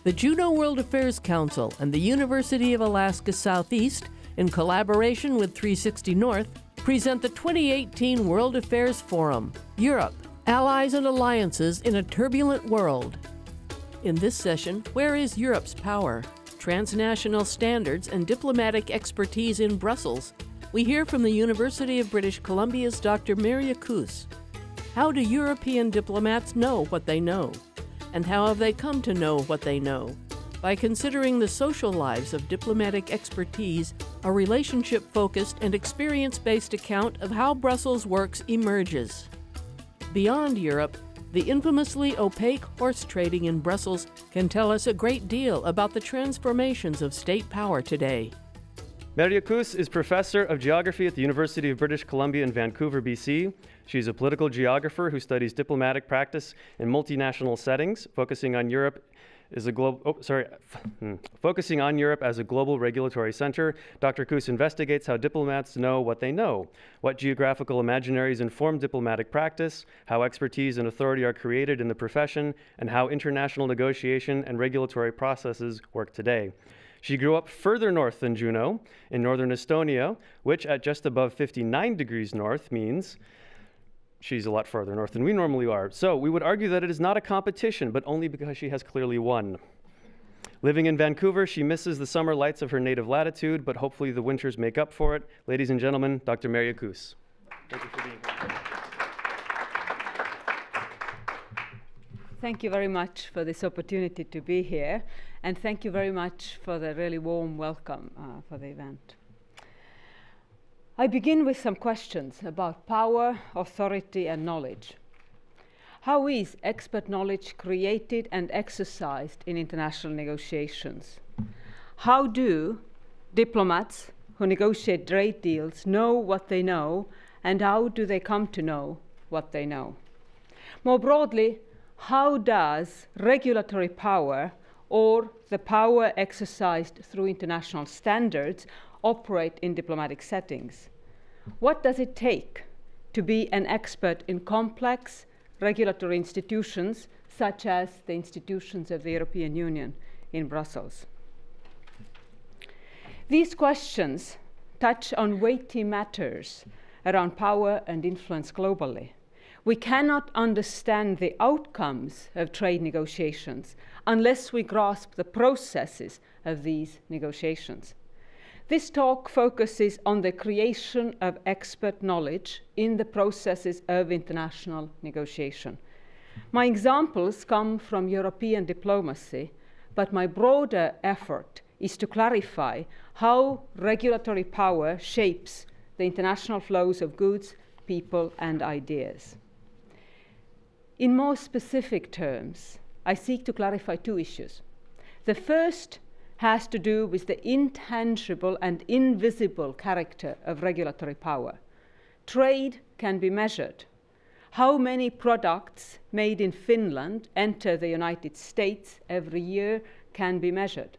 The Juneau World Affairs Council and the University of Alaska Southeast, in collaboration with 360 North, present the 2018 World Affairs Forum, Europe, Allies and Alliances in a Turbulent World. In this session, where is Europe's power? Transnational standards and diplomatic expertise in Brussels, we hear from the University of British Columbia's Dr. Merje Kuus. How do European diplomats know what they know? And how have they come to know what they know? By considering the social lives of diplomatic expertise, a relationship-focused and experience-based account of how Brussels works emerges. Beyond Europe, the infamously opaque horse trading in Brussels can tell us a great deal about the transformations of state power today. Merje Kuus is professor of geography at the University of British Columbia in Vancouver, BC. She's a political geographer who studies diplomatic practice in multinational settings, focusing on Europe as a global regulatory center. Dr. Kuus investigates how diplomats know what they know, what geographical imaginaries inform diplomatic practice, how expertise and authority are created in the profession, and how international negotiation and regulatory processes work today. She grew up further north than Juneau, in northern Estonia, which at just above 59 degrees north means she's a lot farther north than we normally are. So we would argue that it is not a competition, but only because she has clearly won. Living in Vancouver, she misses the summer lights of her native latitude, but hopefully the winters make up for it. Ladies and gentlemen, Dr. Merje Kuus. Thank you for being here. Thank you very much for this opportunity to be here, and thank you very much for the really warm welcome for the event. I begin with some questions about power, authority, and knowledge. How is expert knowledge created and exercised in international negotiations? How do diplomats who negotiate trade deals know what they know, and how do they come to know what they know? More broadly, how does regulatory power, or the power exercised through international standards, operate in diplomatic settings? What does it take to be an expert in complex regulatory institutions, such as the institutions of the European Union in Brussels? These questions touch on weighty matters around power and influence globally. We cannot understand the outcomes of trade negotiations unless we grasp the processes of these negotiations. This talk focuses on the creation of expert knowledge in the processes of international negotiation. My examples come from European diplomacy, but my broader effort is to clarify how regulatory power shapes the international flows of goods, people, and ideas. In more specific terms, I seek to clarify two issues. The first has to do with the intangible and invisible character of regulatory power. Trade can be measured. How many products made in Finland enter the United States every year can be measured.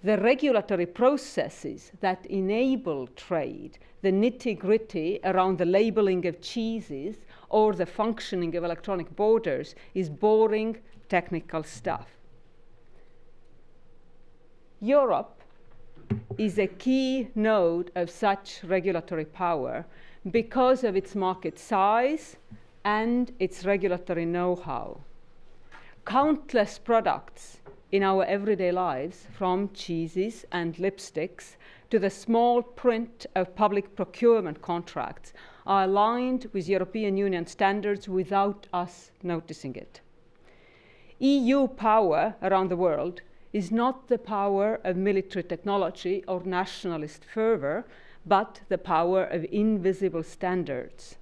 The regulatory processes that enable trade, the nitty-gritty around the labeling of cheeses or the functioning of electronic borders, is boring technical stuff. Europe is a key node of such regulatory power because of its market size and its regulatory know-how. Countless products in our everyday lives, from cheeses and lipsticks to the small print of public procurement contracts, are aligned with European Union standards without us noticing it. EU power around the world is not the power of military technology or nationalist fervor, but the power of invisible standards.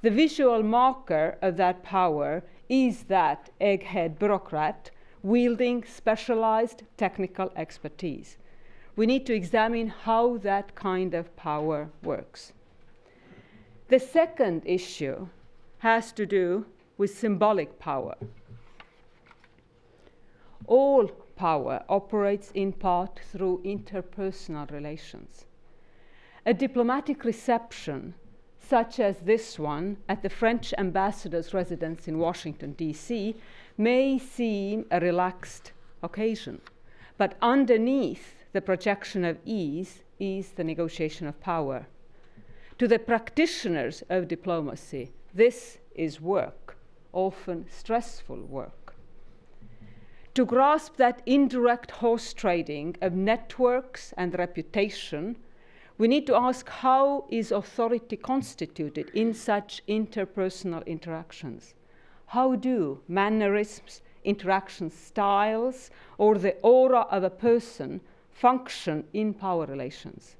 The visual marker of that power is that egghead bureaucrat wielding specialized technical expertise. We need to examine how that kind of power works. The second issue has to do with symbolic power. All power operates in part through interpersonal relations. A diplomatic reception, such as this one at the French ambassador's residence in Washington, D.C., may seem a relaxed occasion. But underneath the projection of ease is the negotiation of power. To the practitioners of diplomacy, this is work, often stressful work. To grasp that indirect horse trading of networks and reputation, we need to ask, how is authority constituted in such interpersonal interactions? How do mannerisms, interaction styles, or the aura of a person function in power relations?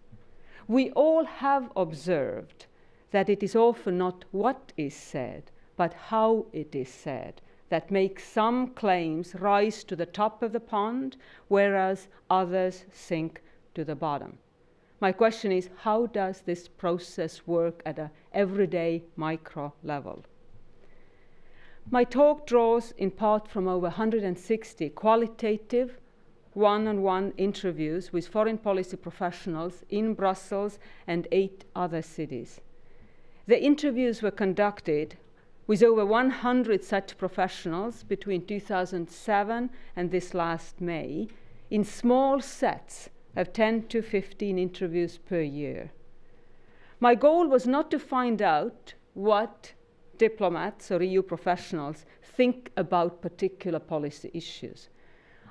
We all have observed that it is often not what is said, but how it is said, that makes some claims rise to the top of the pond, whereas others sink to the bottom. My question is, how does this process work at an everyday micro level? My talk draws in part from over 160 qualitative one-on-one interviews with foreign policy professionals in Brussels and 8 other cities. The interviews were conducted with over 100 such professionals between 2007 and this last May in small sets of 10 to 15 interviews per year. My goal was not to find out what diplomats or EU professionals think about particular policy issues.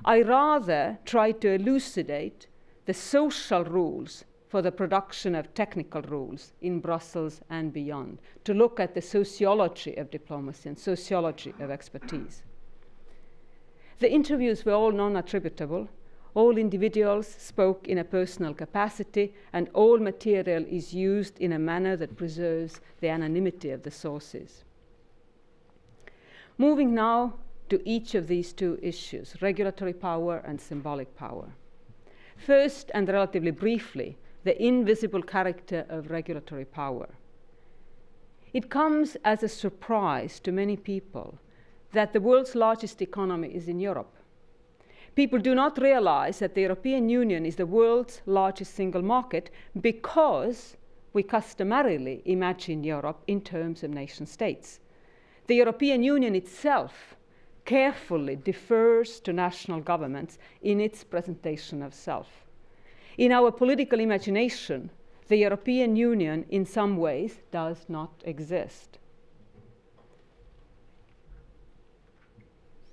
I rather tried to elucidate the social rules for the production of technical rules in Brussels and beyond, to look at the sociology of diplomacy and sociology of expertise. The interviews were all non-attributable. All individuals spoke in a personal capacity, and all material is used in a manner that preserves the anonymity of the sources. Moving now to each of these two issues, regulatory power and symbolic power. First, and relatively briefly, the invisible character of regulatory power. It comes as a surprise to many people that the world's largest economy is in Europe. People do not realize that the European Union is the world's largest single market because we customarily imagine Europe in terms of nation states. The European Union itself carefully defers to national governments in its presentation of self. In our political imagination, the European Union in some ways does not exist.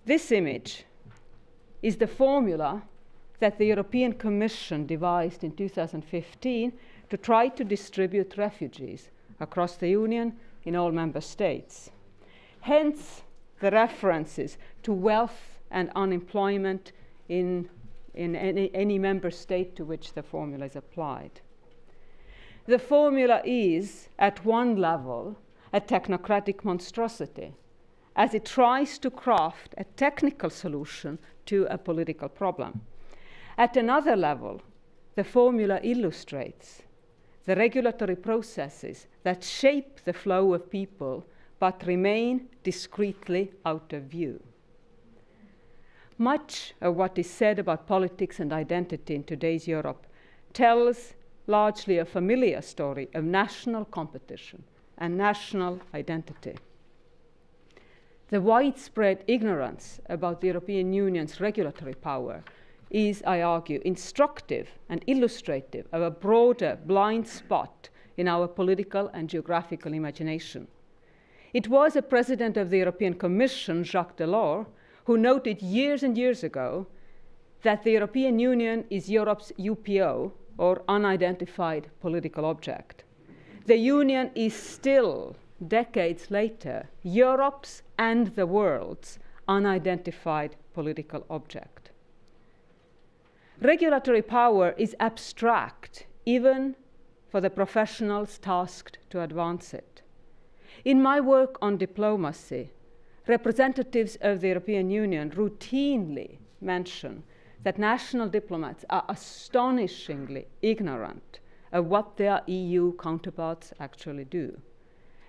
This image is the formula that the European Commission devised in 2015 to try to distribute refugees across the Union in all member states. Hence, the references to wealth and unemployment in any member state to which the formula is applied. The formula is, at one level, a technocratic monstrosity, as it tries to craft a technical solution to a political problem. At another level, the formula illustrates the regulatory processes that shape the flow of people but remain discreetly out of view. Much of what is said about politics and identity in today's Europe tells largely a familiar story of national competition and national identity. The widespread ignorance about the European Union's regulatory power is, I argue, instructive and illustrative of a broader blind spot in our political and geographical imagination. It was a president of the European Commission, Jacques Delors, who noted years and years ago that the European Union is Europe's UPO, or unidentified political object. The Union is still, decades later, Europe's and the world's unidentified political object. Regulatory power is abstract, even for the professionals tasked to advance it. In my work on diplomacy, representatives of the European Union routinely mention that national diplomats are astonishingly ignorant of what their EU counterparts actually do.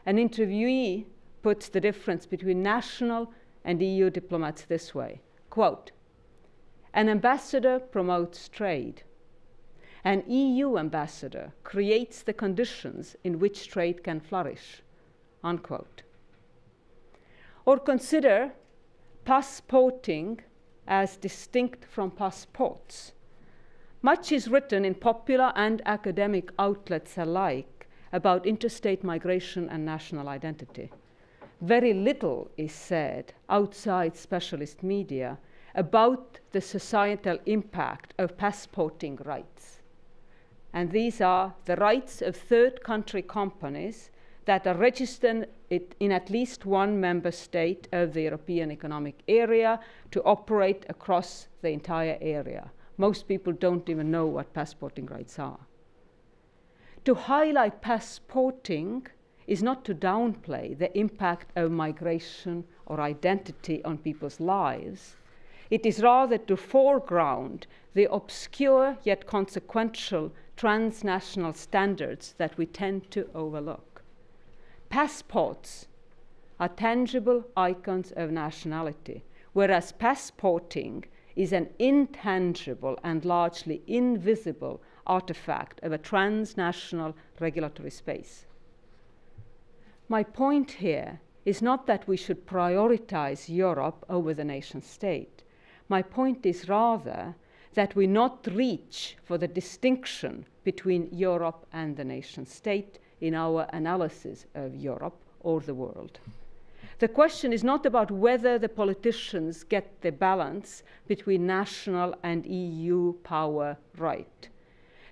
An interviewee puts the difference between national and EU diplomats this way, quote, "An ambassador promotes trade. An EU ambassador creates the conditions in which trade can flourish," unquote. Or consider passporting as distinct from passports. Much is written in popular and academic outlets alike about interstate migration and national identity. Very little is said outside specialist media about the societal impact of passporting rights. And these are the rights of third country companies that are registered in at least one member state of the European Economic Area to operate across the entire area. Most people don't even know what passporting rights are. To highlight passporting is not to downplay the impact of migration or identity on people's lives. It is rather to foreground the obscure yet consequential transnational standards that we tend to overlook. Passports are tangible icons of nationality, whereas passporting is an intangible and largely invisible artifact of a transnational regulatory space. My point here is not that we should prioritize Europe over the nation state. My point is rather that we not reach for the distinction between Europe and the nation state in our analysis of Europe or the world. The question is not about whether the politicians get the balance between national and EU power right.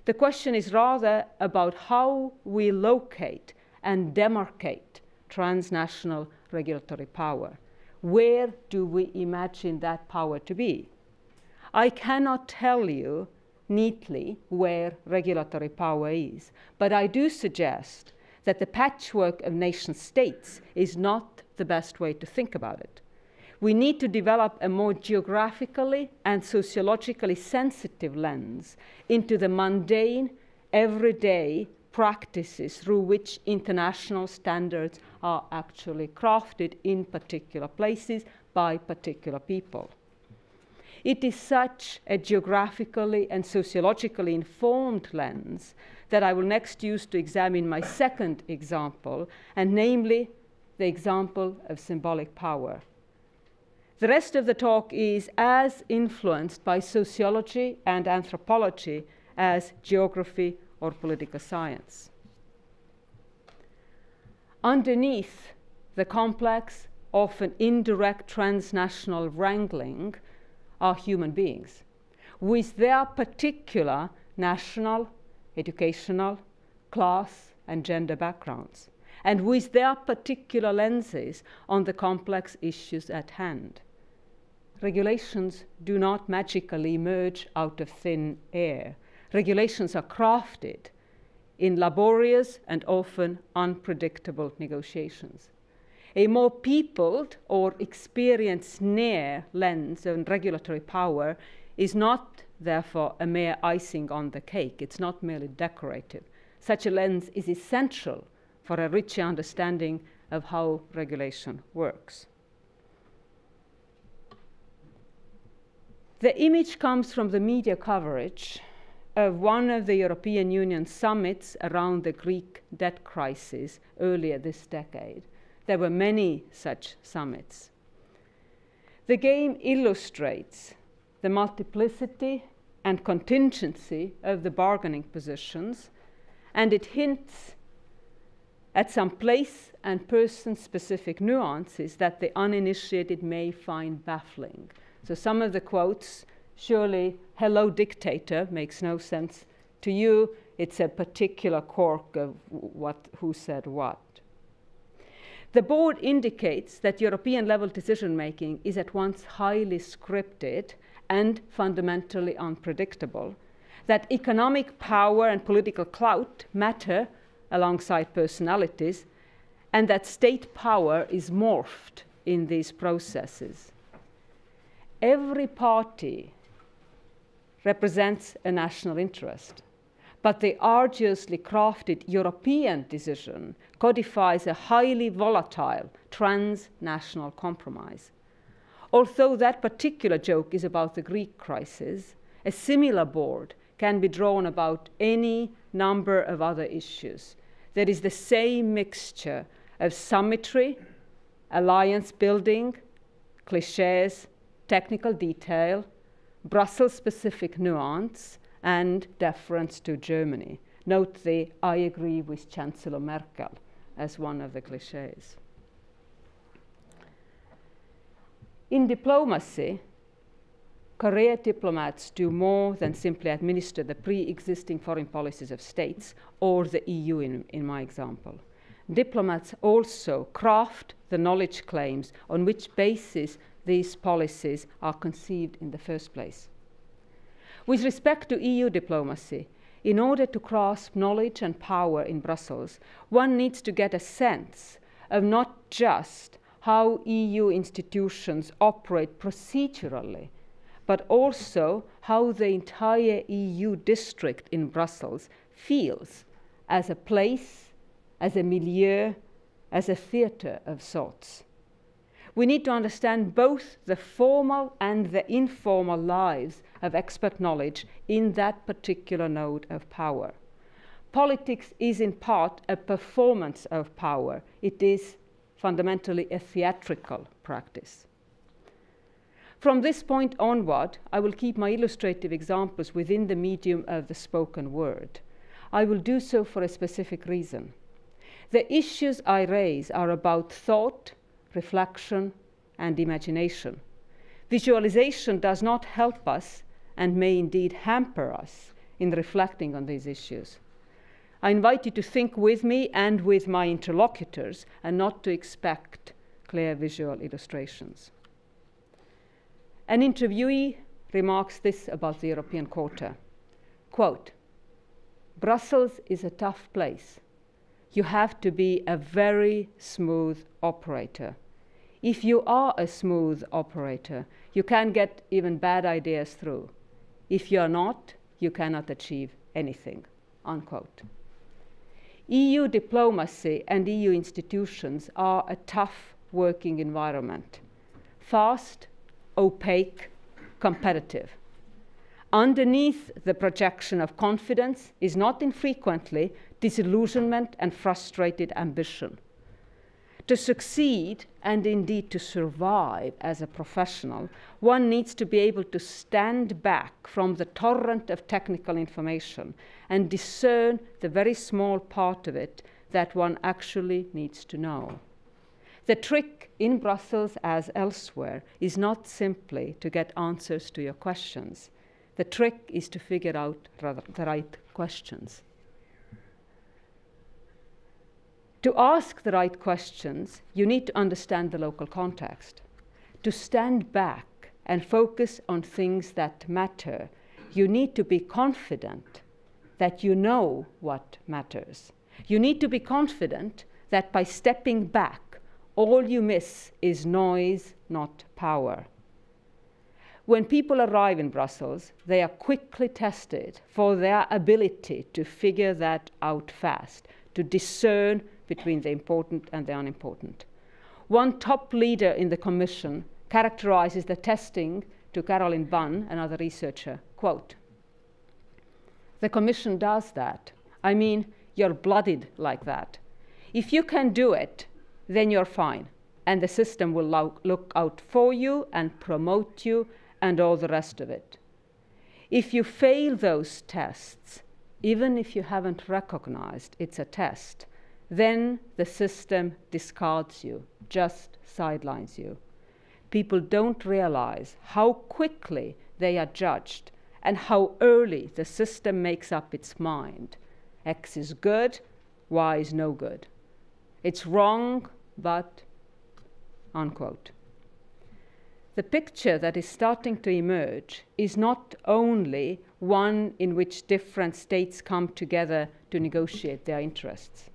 The question is rather about how we locate and demarcate transnational regulatory power. Where do we imagine that power to be? I cannot tell you neatly where regulatory power is, but I do suggest that the patchwork of nation states is not the best way to think about it. We need to develop a more geographically and sociologically sensitive lens into the mundane, everyday practices through which international standards are actually crafted in particular places by particular people. It is such a geographically and sociologically informed lens that I will next use to examine my second example, and namely the example of symbolic power. The rest of the talk is as influenced by sociology and anthropology as geography or political science. Underneath the complex, often indirect transnational wrangling are human beings with their particular national, educational, class, and gender backgrounds, and with their particular lenses on the complex issues at hand. Regulations do not magically emerge out of thin air. Regulations are crafted in laborious and often unpredictable negotiations. A more peopled or experience-near lens on regulatory power is not, therefore, a mere icing on the cake. It's not merely decorative. Such a lens is essential for a richer understanding of how regulation works. The image comes from the media coverage of one of the European Union summits around the Greek debt crisis earlier this decade. There were many such summits. The game illustrates the multiplicity and contingency of the bargaining positions, and it hints at some place and person-specific nuances that the uninitiated may find baffling. So some of the quotes, surely, "Hello, dictator," makes no sense to you. It's a particular quirk of who said what. The board indicates that European-level decision-making is at once highly scripted and fundamentally unpredictable, that economic power and political clout matter alongside personalities, and that state power is morphed in these processes. Every party represents a national interest, but the arduously crafted European decision codifies a highly volatile transnational compromise. Although that particular joke is about the Greek crisis, a similar board can be drawn about any number of other issues. There is the same mixture of symmetry, alliance building, cliches, technical detail, Brussels-specific nuance, and deference to Germany. Note the "I agree with Chancellor Merkel" as one of the cliches. In diplomacy, career diplomats do more than simply administer the pre-existing foreign policies of states or the EU in my example. Diplomats also craft the knowledge claims on which basis these policies are conceived in the first place. With respect to EU diplomacy, in order to grasp knowledge and power in Brussels, one needs to get a sense of not just how EU institutions operate procedurally, but also how the entire EU district in Brussels feels as a place, as a milieu, as a theatre of sorts. We need to understand both the formal and the informal lives of expert knowledge in that particular node of power. Politics is in part a performance of power. It is fundamentally a theatrical practice. From this point onward, I will keep my illustrative examples within the medium of the spoken word. I will do so for a specific reason. The issues I raise are about thought, reflection, and imagination. Visualization does not help us and may indeed hamper us in reflecting on these issues. I invite you to think with me and with my interlocutors and not to expect clear visual illustrations. An interviewee remarks this about the European Quarter. Quote, "Brussels is a tough place. You have to be a very smooth operator. If you are a smooth operator, you can get even bad ideas through. If you are not, you cannot achieve anything." Unquote. EU diplomacy and EU institutions are a tough working environment. Fast, opaque, competitive. Underneath the projection of confidence is not infrequently disillusionment and frustrated ambition. To succeed, and indeed to survive as a professional, one needs to be able to stand back from the torrent of technical information and discern the very small part of it that one actually needs to know. The trick in Brussels, as elsewhere, is not simply to get answers to your questions. The trick is to figure out the right questions. To ask the right questions, you need to understand the local context. To stand back and focus on things that matter, you need to be confident that you know what matters. You need to be confident that by stepping back, all you miss is noise, not power. When people arrive in Brussels, they are quickly tested for their ability to figure that out fast, to discern between the important and the unimportant. One top leader in the Commission characterizes the testing to Caroline Bunn, another researcher, quote, "The Commission does that. I mean, you're blooded like that. If you can do it, then you're fine, and the system will look out for you and promote you and all the rest of it. If you fail those tests, even if you haven't recognized it's a test, then the system discards you, just sidelines you. People don't realize how quickly they are judged and how early the system makes up its mind. X is good, Y is no good. It's wrong, but," unquote. The picture that is starting to emerge is not only one in which different states come together to negotiate their interests.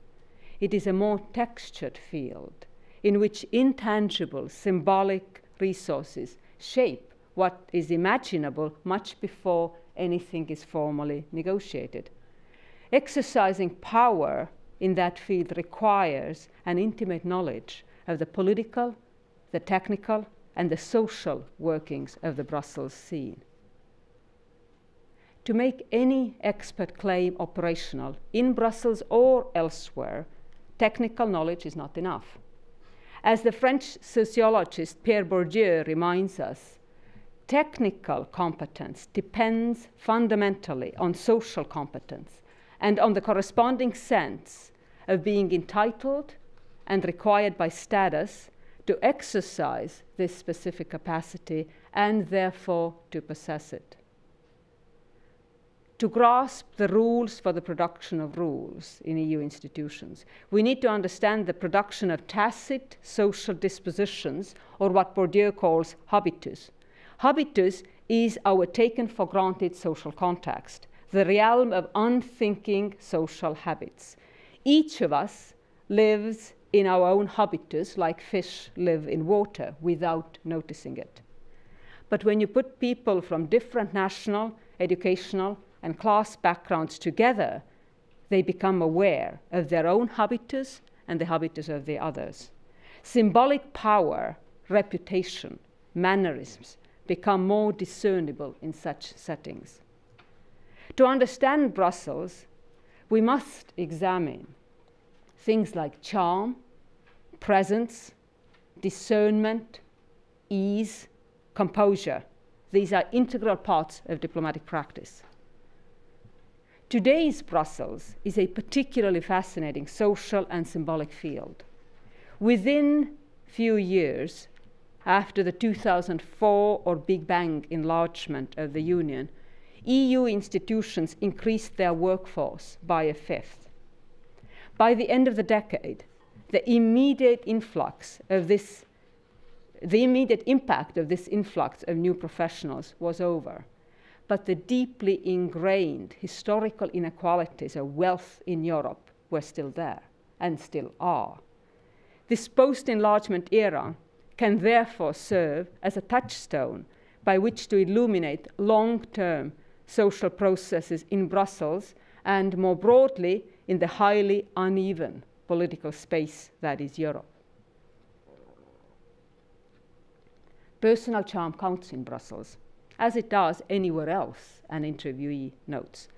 It is a more textured field in which intangible, symbolic resources shape what is imaginable much before anything is formally negotiated. Exercising power in that field requires an intimate knowledge of the political, the technical, and the social workings of the Brussels scene. To make any expert claim operational in Brussels or elsewhere, technical knowledge is not enough. As the French sociologist Pierre Bourdieu reminds us, technical competence depends fundamentally on social competence and on the corresponding sense of being entitled and required by status to exercise this specific capacity and therefore to possess it. To grasp the rules for the production of rules in EU institutions, we need to understand the production of tacit social dispositions, or what Bourdieu calls habitus. Habitus is our taken for granted social context, the realm of unthinking social habits. Each of us lives in our own habitus like fish live in water without noticing it. But when you put people from different national, educational, and class backgrounds together, they become aware of their own habitus and the habitus of the others. Symbolic power, reputation, mannerisms become more discernible in such settings. To understand Brussels, we must examine things like charm, presence, discernment, ease, composure. These are integral parts of diplomatic practice. Today's Brussels is a particularly fascinating social and symbolic field. Within few years, after the 2004 or Big Bang enlargement of the Union, EU institutions increased their workforce by a fifth. By the end of the decade, the immediate impact of this influx of new professionals was over. But the deeply ingrained historical inequalities of wealth in Europe were still there and still are. This post-enlargement era can therefore serve as a touchstone by which to illuminate long-term social processes in Brussels and more broadly in the highly uneven political space that is Europe. Personal charm counts in Brussels, as it does anywhere else, an interviewee notes,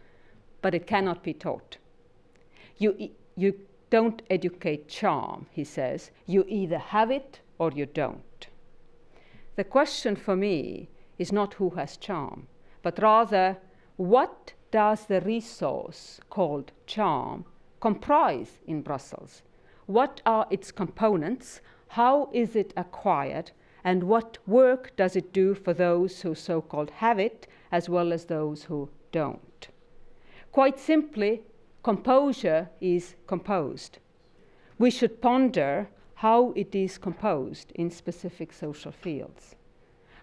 but it cannot be taught. You don't educate charm, he says. You either have it or you don't. The question for me is not who has charm, but rather what does the resource called charm comprise in Brussels? What are its components? How is it acquired? And what work does it do for those who so-called have it, as well as those who don't? Quite simply, composure is composed. We should ponder how it is composed in specific social fields.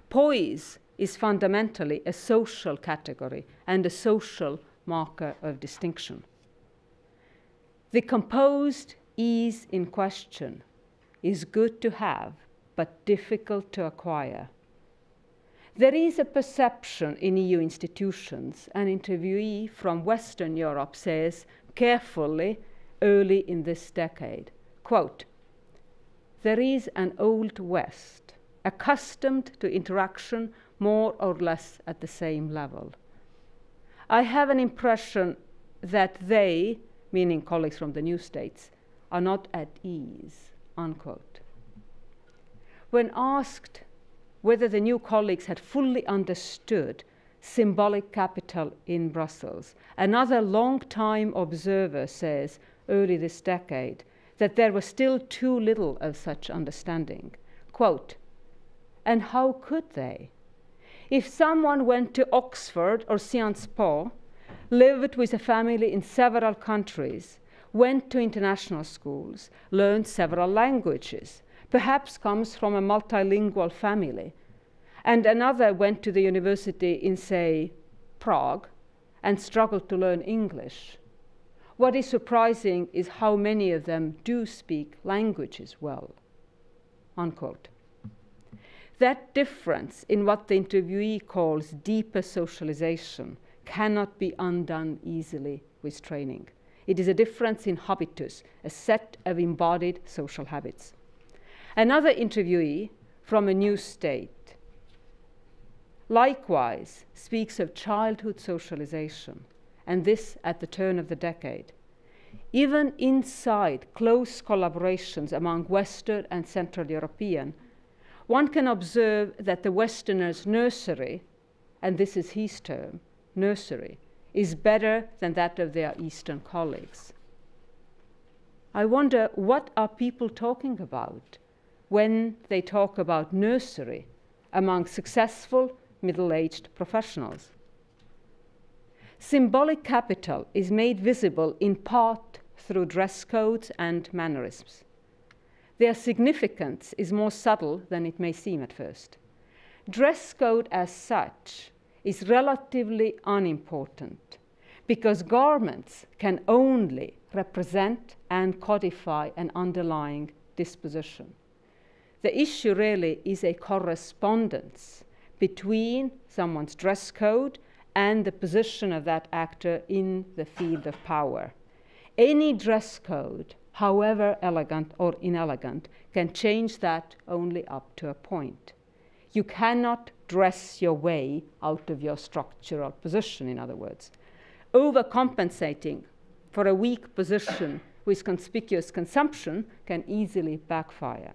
Poise is fundamentally a social category and a social marker of distinction. The composed ease in question is good to have, but difficult to acquire. There is a perception in EU institutions, an interviewee from Western Europe says carefully early in this decade, quote, "There is an old West, accustomed to interaction more or less at the same level. I have an impression that they," meaning colleagues from the new states, "are not at ease," unquote. When asked whether the new colleagues had fully understood symbolic capital in Brussels, another long-time observer says early this decade that there was still too little of such understanding. Quote, "And how could they? If someone went to Oxford or Sciences Po, lived with a family in several countries, went to international schools, learned several languages, perhaps comes from a multilingual family, and another went to the university in, say, Prague, and struggled to learn English. What is surprising is how many of them do speak languages well," unquote. That difference in what the interviewee calls deeper socialization cannot be undone easily with training. It is a difference in habitus, a set of embodied social habits. Another interviewee from a new state likewise speaks of childhood socialization, and this at the turn of the decade. Even inside close collaborations among Western and Central European, one can observe that the Westerner's nursery, and this is his term, nursery, is better than that of their Eastern colleagues. I wonder, what are people talking about when they talk about nursery among successful middle-aged professionals? Symbolic capital is made visible in part through dress codes and mannerisms. Their significance is more subtle than it may seem at first. Dress code as such is relatively unimportant because garments can only represent and codify an underlying disposition. The issue really is a correspondence between someone's dress code and the position of that actor in the field of power. Any dress code, however elegant or inelegant, can change that only up to a point. You cannot dress your way out of your structural position, in other words. Overcompensating for a weak position with conspicuous consumption can easily backfire.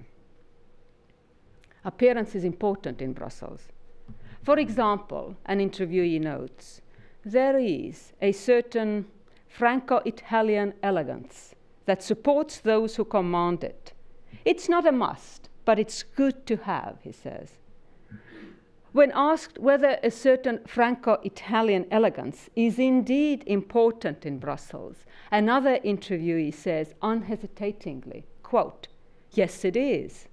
Appearance is important in Brussels. For example, an interviewee notes, there is a certain Franco-Italian elegance that supports those who command it. It's not a must, but it's good to have, he says. When asked whether a certain Franco-Italian elegance is indeed important in Brussels, another interviewee says unhesitatingly, quote, yes, it is,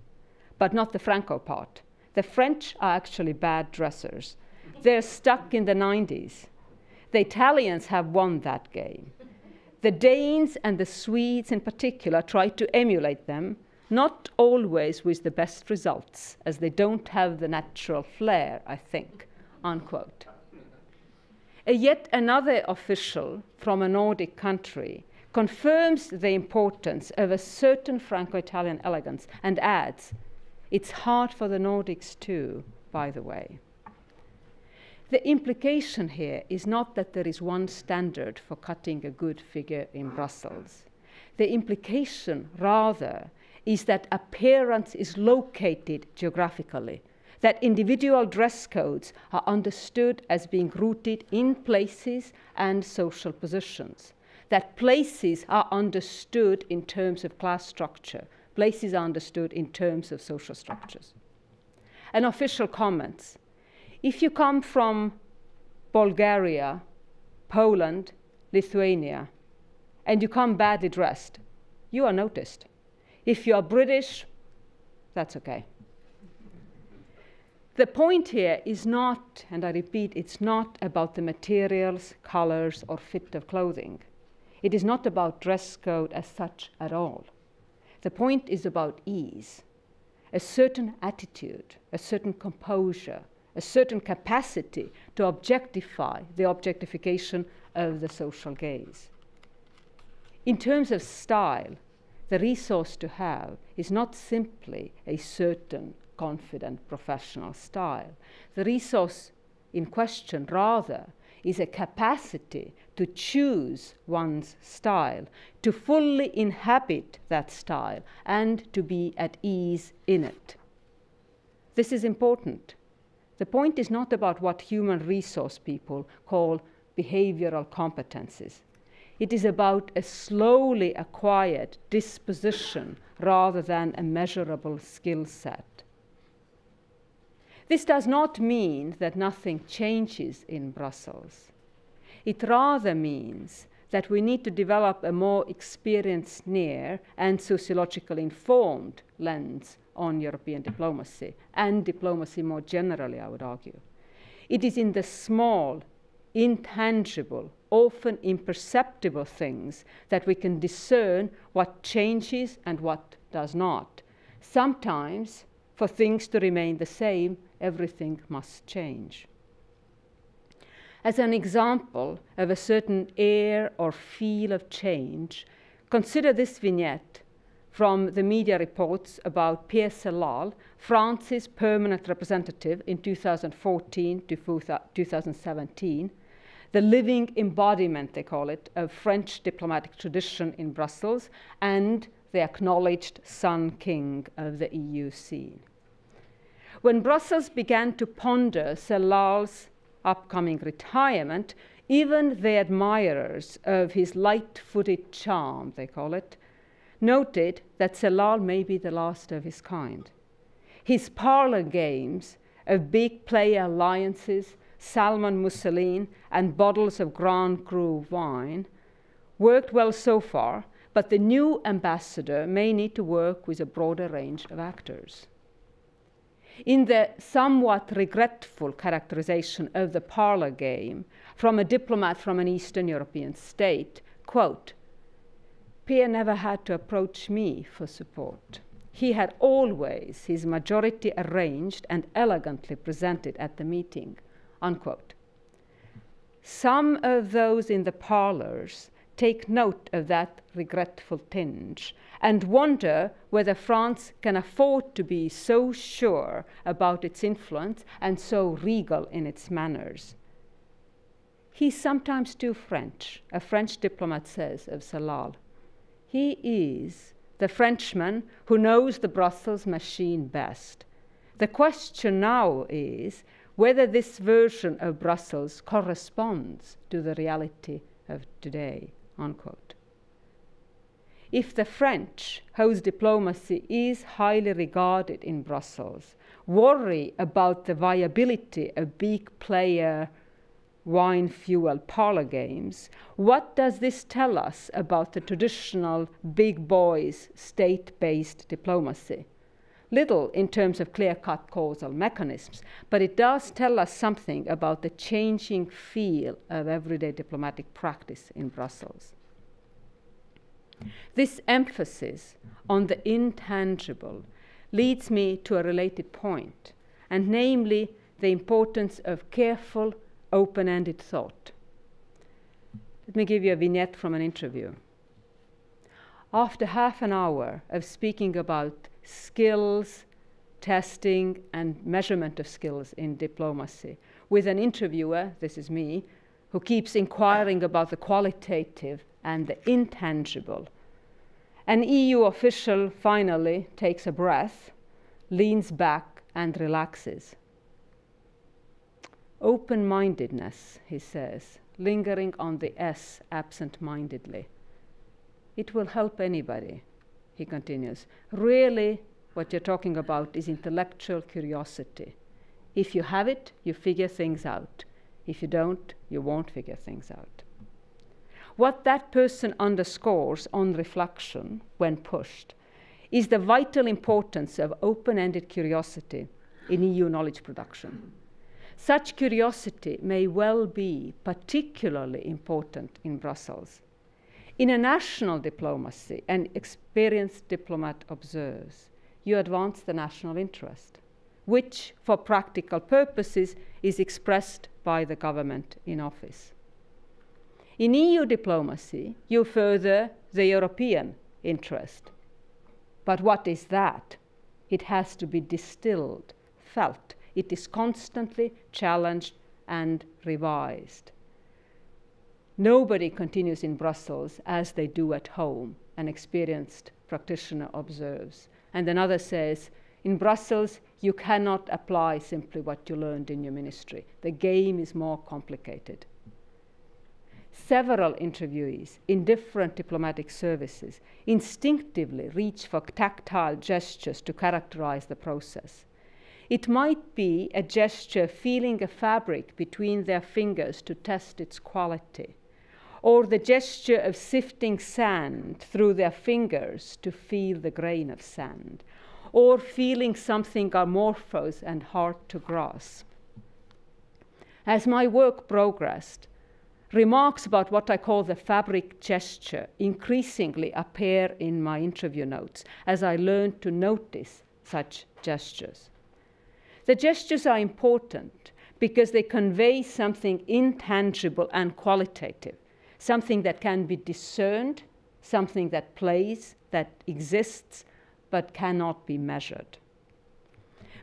but not the Franco part. The French are actually bad dressers. They're stuck in the 90s. The Italians have won that game. The Danes and the Swedes in particular try to emulate them, not always with the best results, as they don't have the natural flair, I think, unquote. Yet another official from a Nordic country confirms the importance of a certain Franco-Italian elegance and adds, it's hard for the Nordics too, by the way. The implication here is not that there is one standard for cutting a good figure in Brussels. The implication, rather, is that appearance is located geographically, that individual dress codes are understood as being rooted in places and social positions, that places are understood in terms of class structure, places are understood in terms of social structures. An official comments, if you come from Bulgaria, Poland, Lithuania, and you come badly dressed, you are noticed. If you are British, that's okay. The point here is not, and I repeat, it's not about the materials, colors, or fit of clothing. It is not about dress code as such at all. The point is about ease, a certain attitude, a certain composure, a certain capacity to objectify the objectification of the social gaze. In terms of style, the resource to have is not simply a certain confident professional style. The resource in question, rather, is a capacity to choose one's style, to fully inhabit that style, and to be at ease in it. This is important. The point is not about what human resource people call behavioral competencies. It is about a slowly acquired disposition rather than a measurable skill set. This does not mean that nothing changes in Brussels. It rather means that we need to develop a more experienced near and sociologically informed lens on European diplomacy, and diplomacy more generally, I would argue. It is in the small, intangible, often imperceptible things that we can discern what changes and what does not. Sometimes, for things to remain the same, everything must change. As an example of a certain air or feel of change, consider this vignette from the media reports about Pierre Sellal, France's permanent representative in 2014 to 2017, the living embodiment, they call it, of French diplomatic tradition in Brussels, and the acknowledged Sun King of the EU scene. When Brussels began to ponder Celal's upcoming retirement, even the admirers of his light-footed charm, they call it, noted that Celal may be the last of his kind. His parlor games of big player alliances, salmon mousseline, and bottles of Grand Cru wine worked well so far, but the new ambassador may need to work with a broader range of actors. In the somewhat regretful characterization of the parlor game from a diplomat from an Eastern European state, quote, Pierre never had to approach me for support. He had always his majority arranged and elegantly presented at the meeting, unquote. Some of those in the parlors take note of that regretful tinge and wonder whether France can afford to be so sure about its influence and so regal in its manners. He's sometimes too French, a French diplomat says of Celal. He is the Frenchman who knows the Brussels machine best. The question now is whether this version of Brussels corresponds to the reality of today, unquote. If the French, whose diplomacy is highly regarded in Brussels, worry about the viability of big player wine-fueled parlor games, what does this tell us about the traditional big boys state-based diplomacy? Little in terms of clear-cut causal mechanisms, but it does tell us something about the changing feel of everyday diplomatic practice in Brussels. This emphasis on the intangible leads me to a related point, and namely the importance of careful, open-ended thought. Let me give you a vignette from an interview. After half an hour of speaking about skills, testing, and measurement of skills in diplomacy, with an interviewer, this is me, who keeps inquiring about the qualitative and the intangible, an EU official finally takes a breath, leans back, and relaxes. Open-mindedness, he says, lingering on the S absent-mindedly. It will help anybody, he continues. Really, what you're talking about is intellectual curiosity. If you have it, you figure things out. If you don't, you won't figure things out. What that person underscores on reflection, when pushed, is the vital importance of open-ended curiosity in EU knowledge production. Such curiosity may well be particularly important in Brussels. In a national diplomacy, an experienced diplomat observes, you advance the national interest, which, for practical purposes, is expressed by the government in office. In EU diplomacy, you further the European interest. But what is that? It has to be distilled, felt. It is constantly challenged and revised. Nobody continues in Brussels as they do at home, an experienced practitioner observes. And another says, in Brussels, you cannot apply simply what you learned in your ministry. The game is more complicated. Several interviewees in different diplomatic services instinctively reach for tactile gestures to characterize the process. It might be a gesture feeling a fabric between their fingers to test its quality, or the gesture of sifting sand through their fingers to feel the grain of sand, or feeling something amorphous and hard to grasp. As my work progressed, remarks about what I call the fabric gesture increasingly appear in my interview notes as I learned to notice such gestures. The gestures are important because they convey something intangible and qualitative, something that can be discerned, something that plays, that exists, but cannot be measured.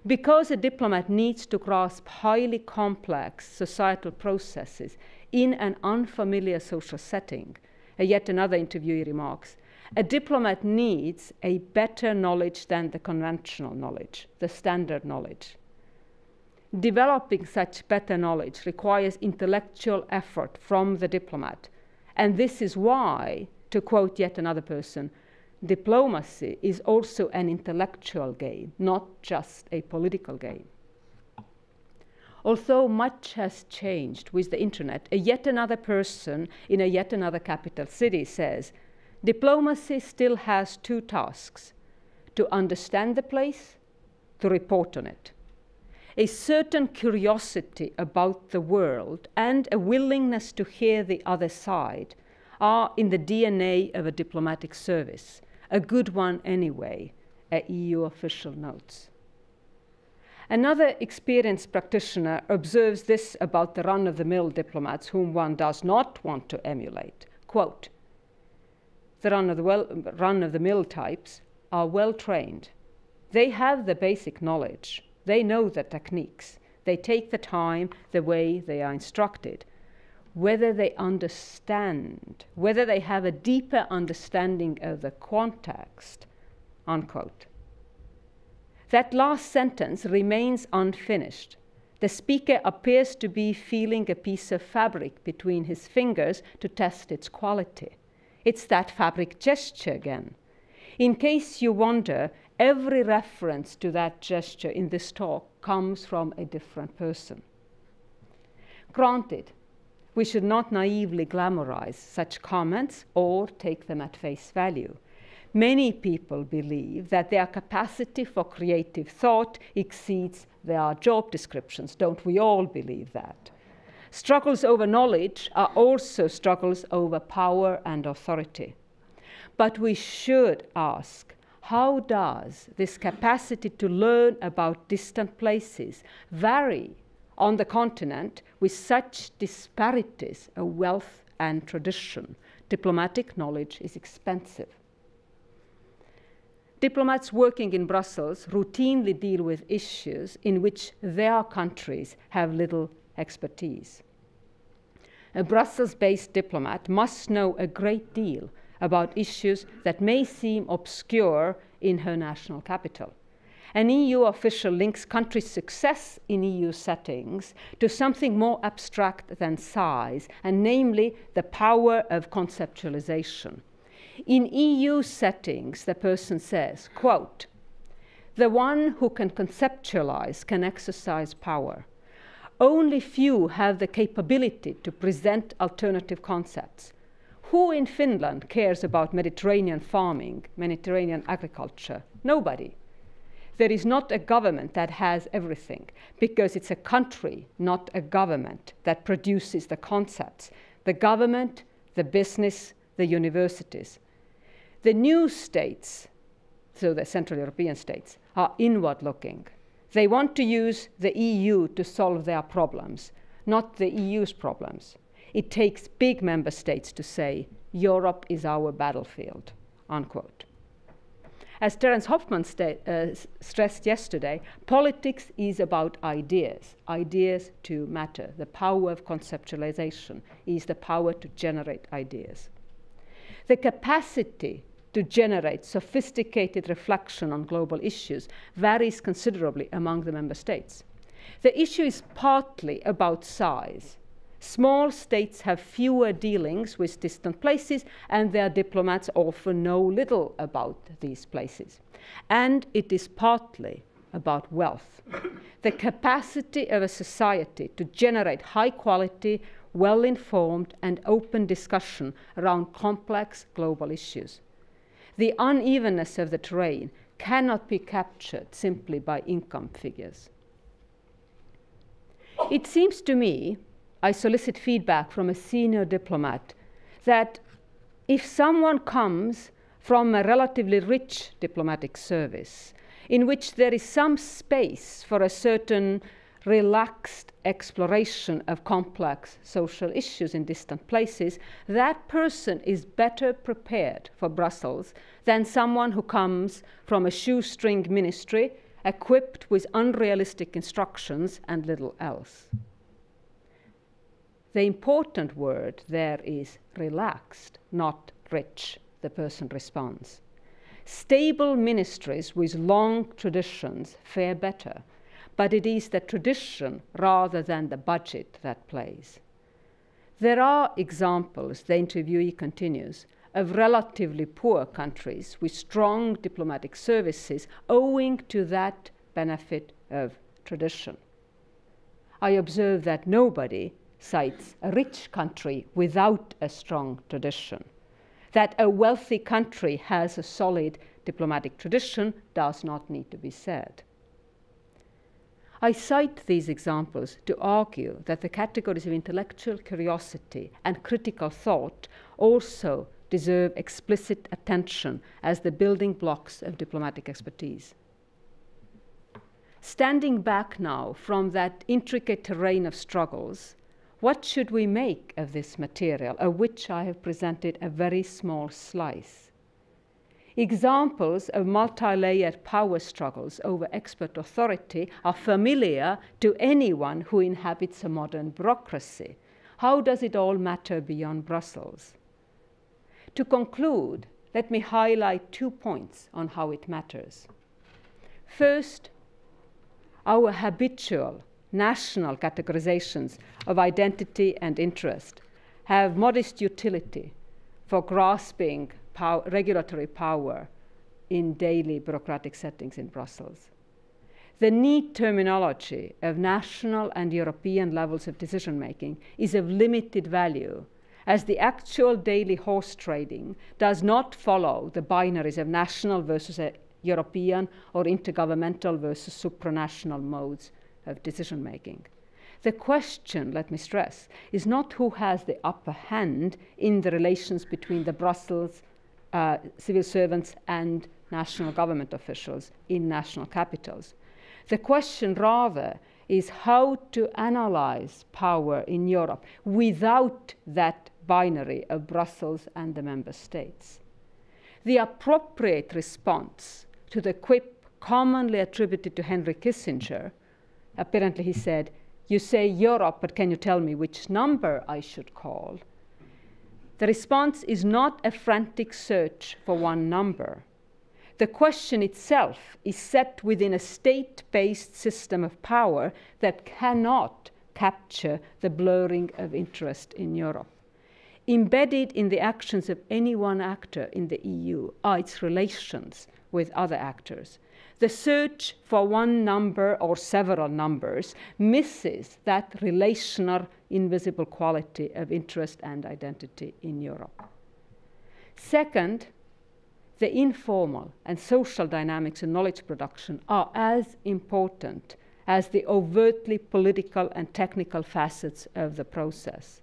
Because a diplomat needs to grasp highly complex societal processes in an unfamiliar social setting, yet another interviewee remarks, a diplomat needs a better knowledge than the conventional knowledge, the standard knowledge. Developing such better knowledge requires intellectual effort from the diplomat. And this is why, to quote yet another person, diplomacy is also an intellectual game, not just a political game. Although much has changed with the internet, a yet another person in a yet another capital city says, diplomacy still has two tasks: to understand the place, to report on it. A certain curiosity about the world and a willingness to hear the other side are in the DNA of a diplomatic service, a good one anyway, a EU official notes. Another experienced practitioner observes this about the run-of-the-mill diplomats whom one does not want to emulate. Quote, the run-of-the-mill types are well trained. They have the basic knowledge. They know the techniques. They take the time the way they are instructed. Whether they understand, whether they have a deeper understanding of the context, unquote. That last sentence remains unfinished. The speaker appears to be feeling a piece of fabric between his fingers to test its quality. It's that fabric gesture again. In case you wonder, every reference to that gesture in this talk comes from a different person. Granted, we should not naively glamorize such comments or take them at face value. Many people believe that their capacity for creative thought exceeds their job descriptions. Don't we all believe that? Struggles over knowledge are also struggles over power and authority. But we should ask, how does this capacity to learn about distant places vary on the continent with such disparities of wealth and tradition? Diplomatic knowledge is expensive. Diplomats working in Brussels routinely deal with issues in which their countries have little expertise. A Brussels-based diplomat must know a great deal about issues that may seem obscure in her national capital. An EU official links country success in EU settings to something more abstract than size, and namely the power of conceptualization. In EU settings, the person says, quote, the one who can conceptualize can exercise power. Only few have the capability to present alternative concepts. Who in Finland cares about Mediterranean farming, Mediterranean agriculture? Nobody. There is not a government that has everything, because it's a country, not a government, that produces the concepts. The government, the business, the universities. The new states, so the Central European states, are inward-looking. They want to use the EU to solve their problems, not the EU's problems. It takes big member states to say, Europe is our battlefield, unquote. As Terence Hoffman stressed yesterday, politics is about ideas. Ideas to matter. The power of conceptualization is the power to generate ideas. The capacity to generate sophisticated reflection on global issues varies considerably among the member states. The issue is partly about size. Small states have fewer dealings with distant places, and their diplomats often know little about these places. And it is partly about wealth. The capacity of a society to generate high quality, well-informed and open discussion around complex global issues. The unevenness of the terrain cannot be captured simply by income figures. It seems to me, I solicit feedback from a senior diplomat, that if someone comes from a relatively rich diplomatic service, in which there is some space for a certain relaxed exploration of complex social issues in distant places, that person is better prepared for Brussels than someone who comes from a shoestring ministry equipped with unrealistic instructions and little else. The important word there is relaxed, not rich, the person responds. Stable ministries with long traditions fare better, but it is the tradition rather than the budget that plays. There are examples, the interviewee continues, of relatively poor countries with strong diplomatic services owing to that benefit of tradition. I observe that nobody cites a rich country without a strong tradition. That a wealthy country has a solid diplomatic tradition does not need to be said. I cite these examples to argue that the categories of intellectual curiosity and critical thought also deserve explicit attention as the building blocks of diplomatic expertise. Standing back now from that intricate terrain of struggles, what should we make of this material, of which I have presented a very small slice? Examples of multi-layered power struggles over expert authority are familiar to anyone who inhabits a modern bureaucracy. How does it all matter beyond Brussels? To conclude, let me highlight 2 points on how it matters. First, our habitual national categorizations of identity and interest have modest utility for grasping regulatory power in daily bureaucratic settings in Brussels. The neat terminology of national and European levels of decision-making is of limited value, as the actual daily horse trading does not follow the binaries of national versus European or intergovernmental versus supranational modes of decision-making. The question, let me stress, is not who has the upper hand in the relations between the Brussels civil servants and national government officials in national capitals. The question rather is how to analyze power in Europe without that binary of Brussels and the member states. The appropriate response to the quip commonly attributed to Henry Kissinger, apparently he said, "You say Europe, but can you tell me which number I should call?" The response is not a frantic search for one number. The question itself is set within a state-based system of power that cannot capture the blurring of interest in Europe. Embedded in the actions of any one actor in the EU are its relations with other actors. The search for one number or several numbers misses that relational, invisible quality of interest and identity in Europe. Second, the informal and social dynamics in knowledge production are as important as the overtly political and technical facets of the process.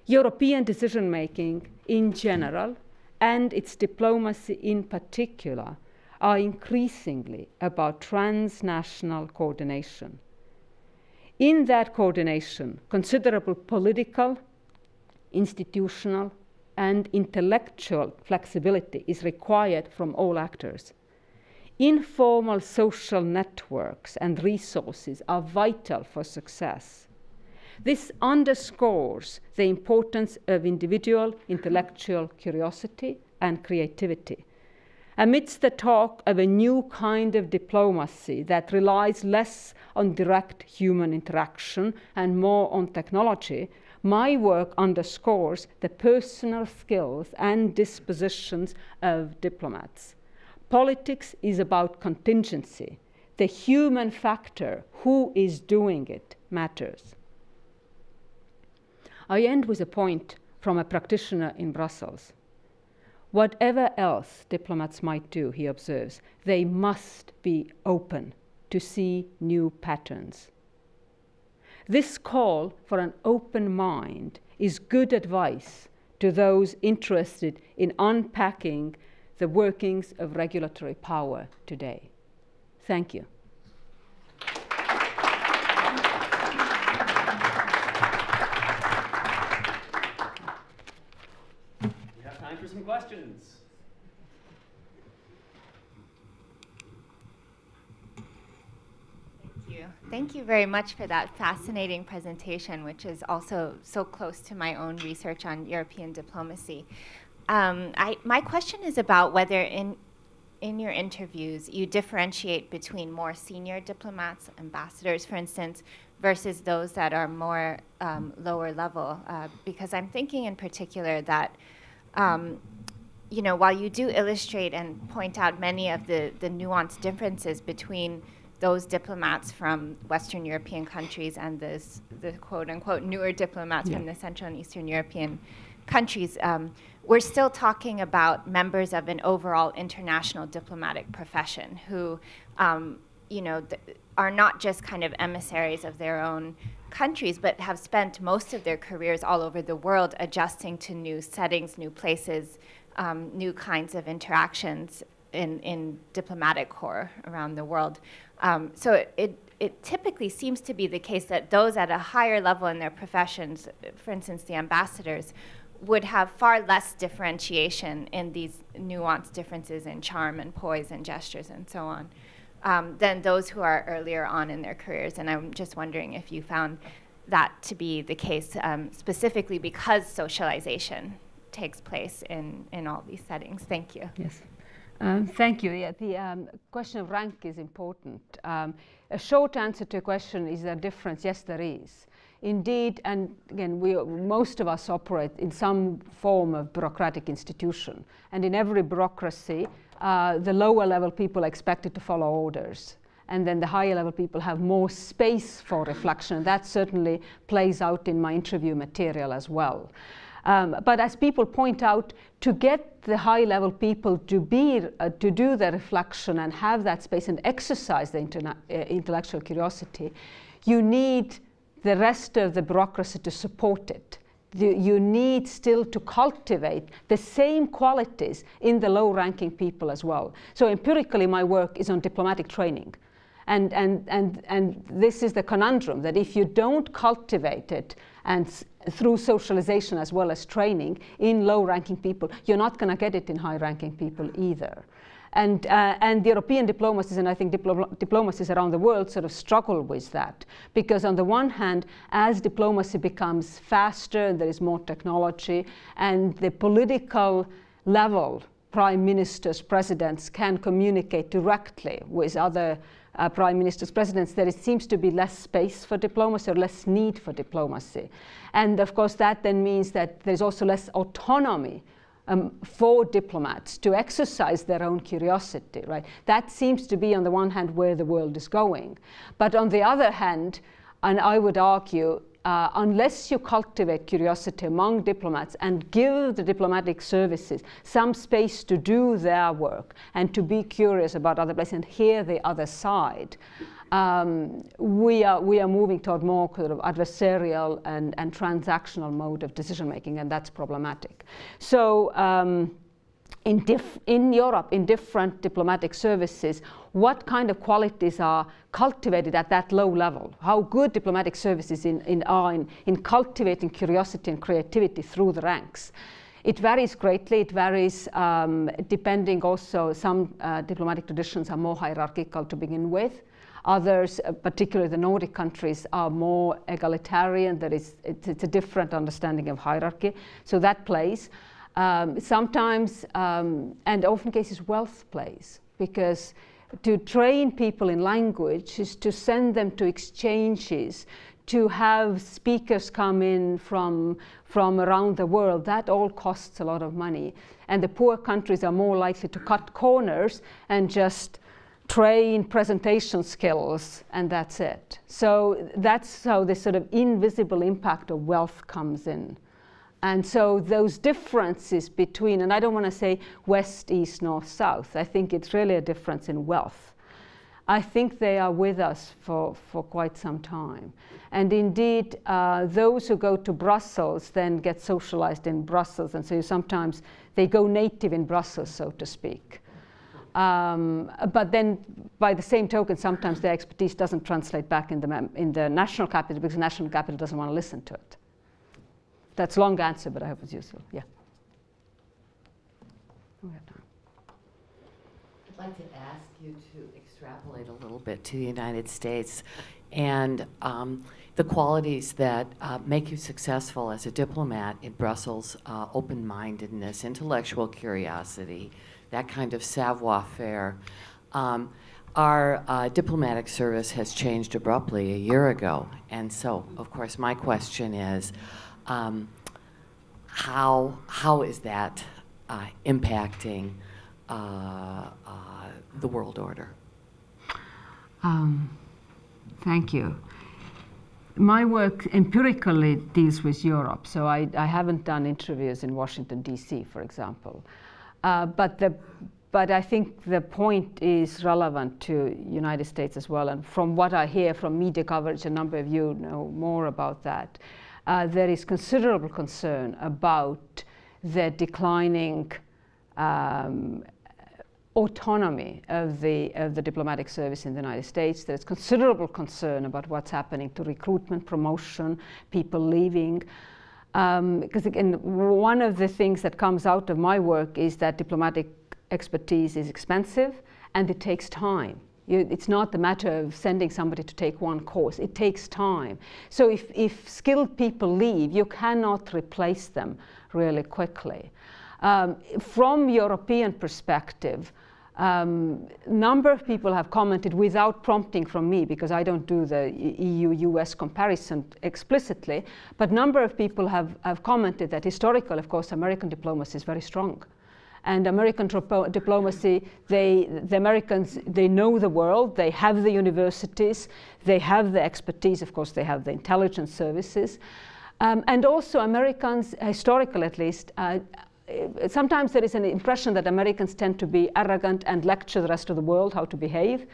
European decision-making in general, and its diplomacy in particular, are increasingly about transnational coordination. In that coordination, considerable political, institutional, and intellectual flexibility is required from all actors. Informal social networks and resources are vital for success. This underscores the importance of individual intellectual curiosity and creativity. Amidst the talk of a new kind of diplomacy that relies less on direct human interaction and more on technology, my work underscores the personal skills and dispositions of diplomats. Politics is about contingency. The human factor, who is doing it, matters. I end with a point from a practitioner in Brussels. Whatever else diplomats might do, he observes, they must be open to see new patterns. This call for an open mind is good advice to those interested in unpacking the workings of regulatory power today. Thank you. We have time for some questions. Thank you very much for that fascinating presentation, which is also so close to my own research on European diplomacy. My question is about whether in in your interviews, you differentiate between more senior diplomats, ambassadors, for instance, versus those that are more lower level, because I'm thinking in particular that, you know, while you do illustrate and point out many of the nuanced differences between those diplomats from Western European countries and the quote-unquote newer diplomats from the Central and Eastern European countries, we're still talking about members of an overall international diplomatic profession who, you know, are not just kind of emissaries of their own countries, but have spent most of their careers all over the world adjusting to new settings, new places, new kinds of interactions in diplomatic corps around the world. So it typically seems to be the case that those at a higher level in their professions, for instance, the ambassadors, would have far less differentiation in these nuanced differences in charm and poise and gestures and so on, than those who are earlier on in their careers. And I'm just wondering if you found that to be the case, specifically because socialization takes place in all these settings. Thank you. Yes. Thank you. Yeah, the question of rank is important. A short answer to a question, is there a difference? Yes, there is. Indeed, and again, most of us operate in some form of bureaucratic institution. And in every bureaucracy, the lower level people are expected to follow orders. And then the higher level people have more space for reflection. And that certainly plays out in my interview material as well. But as people point out, to get the high-level people to do the reflection and have that space and exercise the intellectual curiosity, you need the rest of the bureaucracy to support it. You need still to cultivate the same qualities in the low-ranking people as well. So empirically, my work is on diplomatic training. And this is the conundrum, that if you don't cultivate it, and through socialization as well as training in low-ranking people, you're not going to get it in high-ranking people either. And the European diplomacies, and I think diplomacies around the world, sort of struggle with that. Because on the one hand, as diplomacy becomes faster, there is more technology, and the political level, prime ministers, presidents, can communicate directly with other prime ministers, presidents, there seems to be less space for diplomacy or less need for diplomacy. And of course, that then means that there's also less autonomy for diplomats to exercise their own curiosity, right? That seems to be, on the one hand, where the world is going. But on the other hand, and I would argue, unless you cultivate curiosity among diplomats and give the diplomatic services some space to do their work and to be curious about other places and hear the other side, we are moving toward more sort of adversarial and transactional mode of decision making, and that's problematic. So in Europe, in different diplomatic services, what kind of qualities are cultivated at that low level? How good diplomatic services are in cultivating curiosity and creativity through the ranks? It varies greatly. It varies depending also, some diplomatic traditions are more hierarchical to begin with. Others, particularly the Nordic countries, are more egalitarian. It's a different understanding of hierarchy. So that plays. Sometimes, and often cases, wealth plays, because to train people in language is to send them to exchanges, to have speakers come in from around the world. That all costs a lot of money. And the poor countries are more likely to cut corners and just train presentation skills, and that's it. So that's how this sort of invisible impact of wealth comes in. And so those differences between, and I don't want to say west, east, north, south. I think it's really a difference in wealth. I think they are with us for quite some time. And indeed, those who go to Brussels then get socialized in Brussels. And so sometimes they go native in Brussels, so to speak. But then, by the same token, sometimes their expertise doesn't translate back in the national capital, because the national capital doesn't want to listen to it. That's a long answer, but I hope it's useful. Yeah. We have time. I'd like to ask you to extrapolate a little bit to the United States and the qualities that make you successful as a diplomat in Brussels: open-mindedness, intellectual curiosity, that kind of savoir-faire. Our diplomatic service has changed abruptly a year ago, and so, of course, my question is, how is that impacting the world order? Thank you. My work empirically deals with Europe, so I haven't done interviews in Washington, D.C., for example. But I think the point is relevant to United States as well. And from what I hear from media coverage, a number of you know more about that, there is considerable concern about the declining autonomy of the diplomatic service in the United States. There's considerable concern about what's happening to recruitment, promotion, people leaving. Because again, one of the things that comes out of my work is that diplomatic expertise is expensive and it takes time. It's not the matter of sending somebody to take one course. It takes time. So if skilled people leave, you cannot replace them really quickly. From European perspective, number of people have commented without prompting from me, because I don't do the EU-US comparison explicitly, but number of people have commented that historically, of course, American diplomacy is very strong. And American diplomacy, the Americans, they know the world, they have the universities, they have the expertise, of course, they have the intelligence services. And also Americans, historically at least, sometimes there is an impression that Americans tend to be arrogant and lecture the rest of the world how to behave.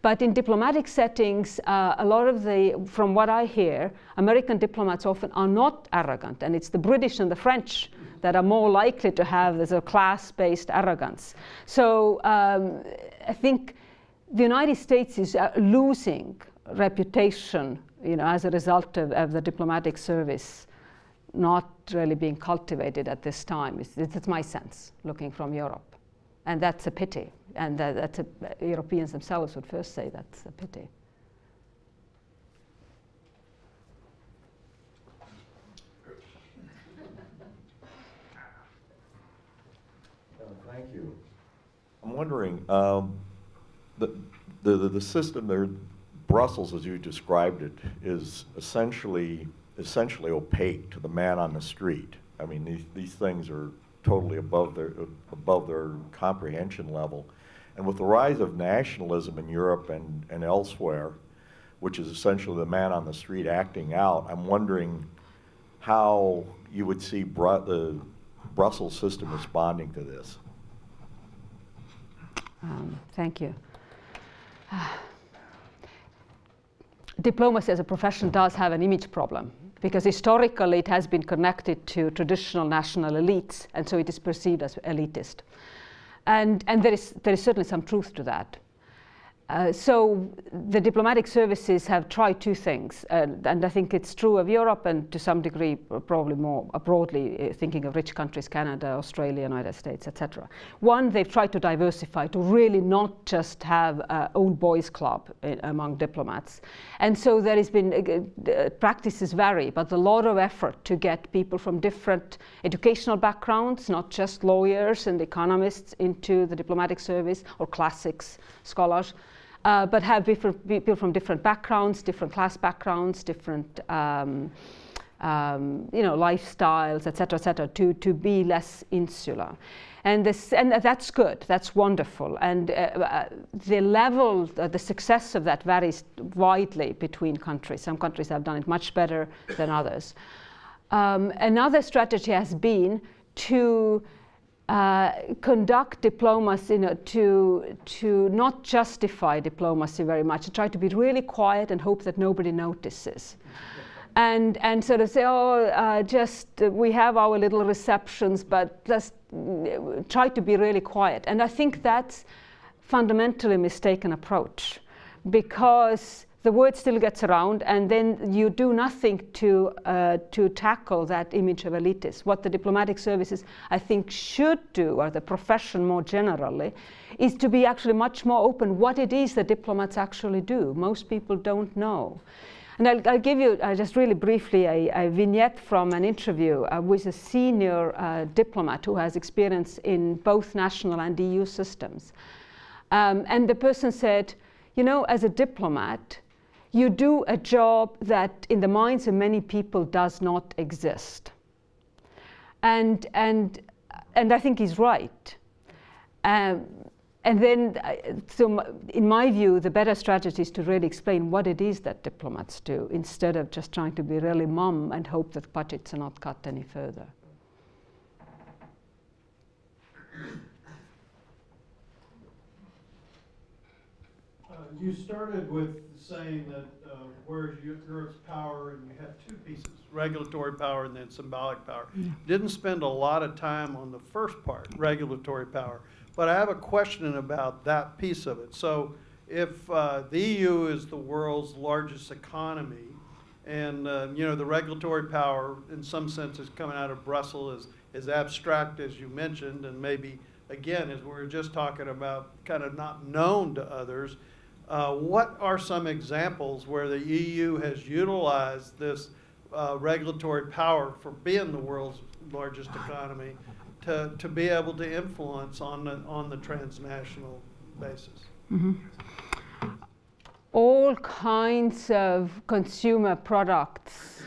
But in diplomatic settings, a lot of from what I hear, American diplomats often are not arrogant, and it's the British and the French that are more likely to have this class-based arrogance. So I think the United States is losing reputation, as a result of the diplomatic service not really being cultivated at this time. It's my sense, looking from Europe. And that's a pity. And Europeans themselves would first say that's a pity. Thank you. I'm wondering, the system there, Brussels, as you described it, is essentially opaque to the man on the street. I mean, these things are totally above their comprehension level. And with the rise of nationalism in Europe and elsewhere, which is essentially the man on the street acting out, I'm wondering how you would see the Brussels system responding to this. Thank you. Diplomacy as a profession does have an image problem, because historically it has been connected to traditional national elites, and so it is perceived as elitist. And there is certainly some truth to that. So the diplomatic services have tried two things, and I think it's true of Europe and to some degree probably more broadly thinking of rich countries, Canada, Australia, United States, etc. One, they've tried to diversify, to really not just have old boys club among diplomats. And so there has been, practices vary, but a lot of effort to get people from different educational backgrounds, not just lawyers and economists, into the diplomatic service, or classics scholars. But have people from different backgrounds, different class backgrounds, different lifestyles, etc., to be less insular, and that's good. That's wonderful. And the level, the success of that varies widely between countries. Some countries have done it much better than others. Another strategy has been to conduct diplomacy, to not justify diplomacy very much, to try to be really quiet and hope that nobody notices. And sort of say, we have our little receptions, but just try to be really quiet. And I think that's fundamentally a mistaken approach, because the word still gets around, and then you do nothing to tackle that image of elitism. What the diplomatic services, I think, should do, or the profession more generally, is to be actually much more open what it is that diplomats actually do. Most people don't know. And I'll give you just really briefly a vignette from an interview with a senior diplomat who has experience in both national and EU systems. And the person said, you know, as a diplomat, you do a job that in the minds of many people does not exist. And I think he's right. And then, so in my view, the better strategy is to really explain what it is that diplomats do, instead of just trying to be really mum and hope that budgets are not cut any further. You started with saying that where's Europe's power, and you have two pieces, regulatory power and then symbolic power. Yeah. Didn't spend a lot of time on the first part, regulatory power. But I have a question about that piece of it. So if the EU is the world's largest economy, and you know, the regulatory power in some sense is coming out of Brussels is abstract, as you mentioned, and maybe, again, as we were just talking about, kind of not known to others. What are some examples where the EU has utilized this regulatory power for being the world's largest economy to be able to influence on the transnational basis? Mm-hmm. All kinds of consumer products.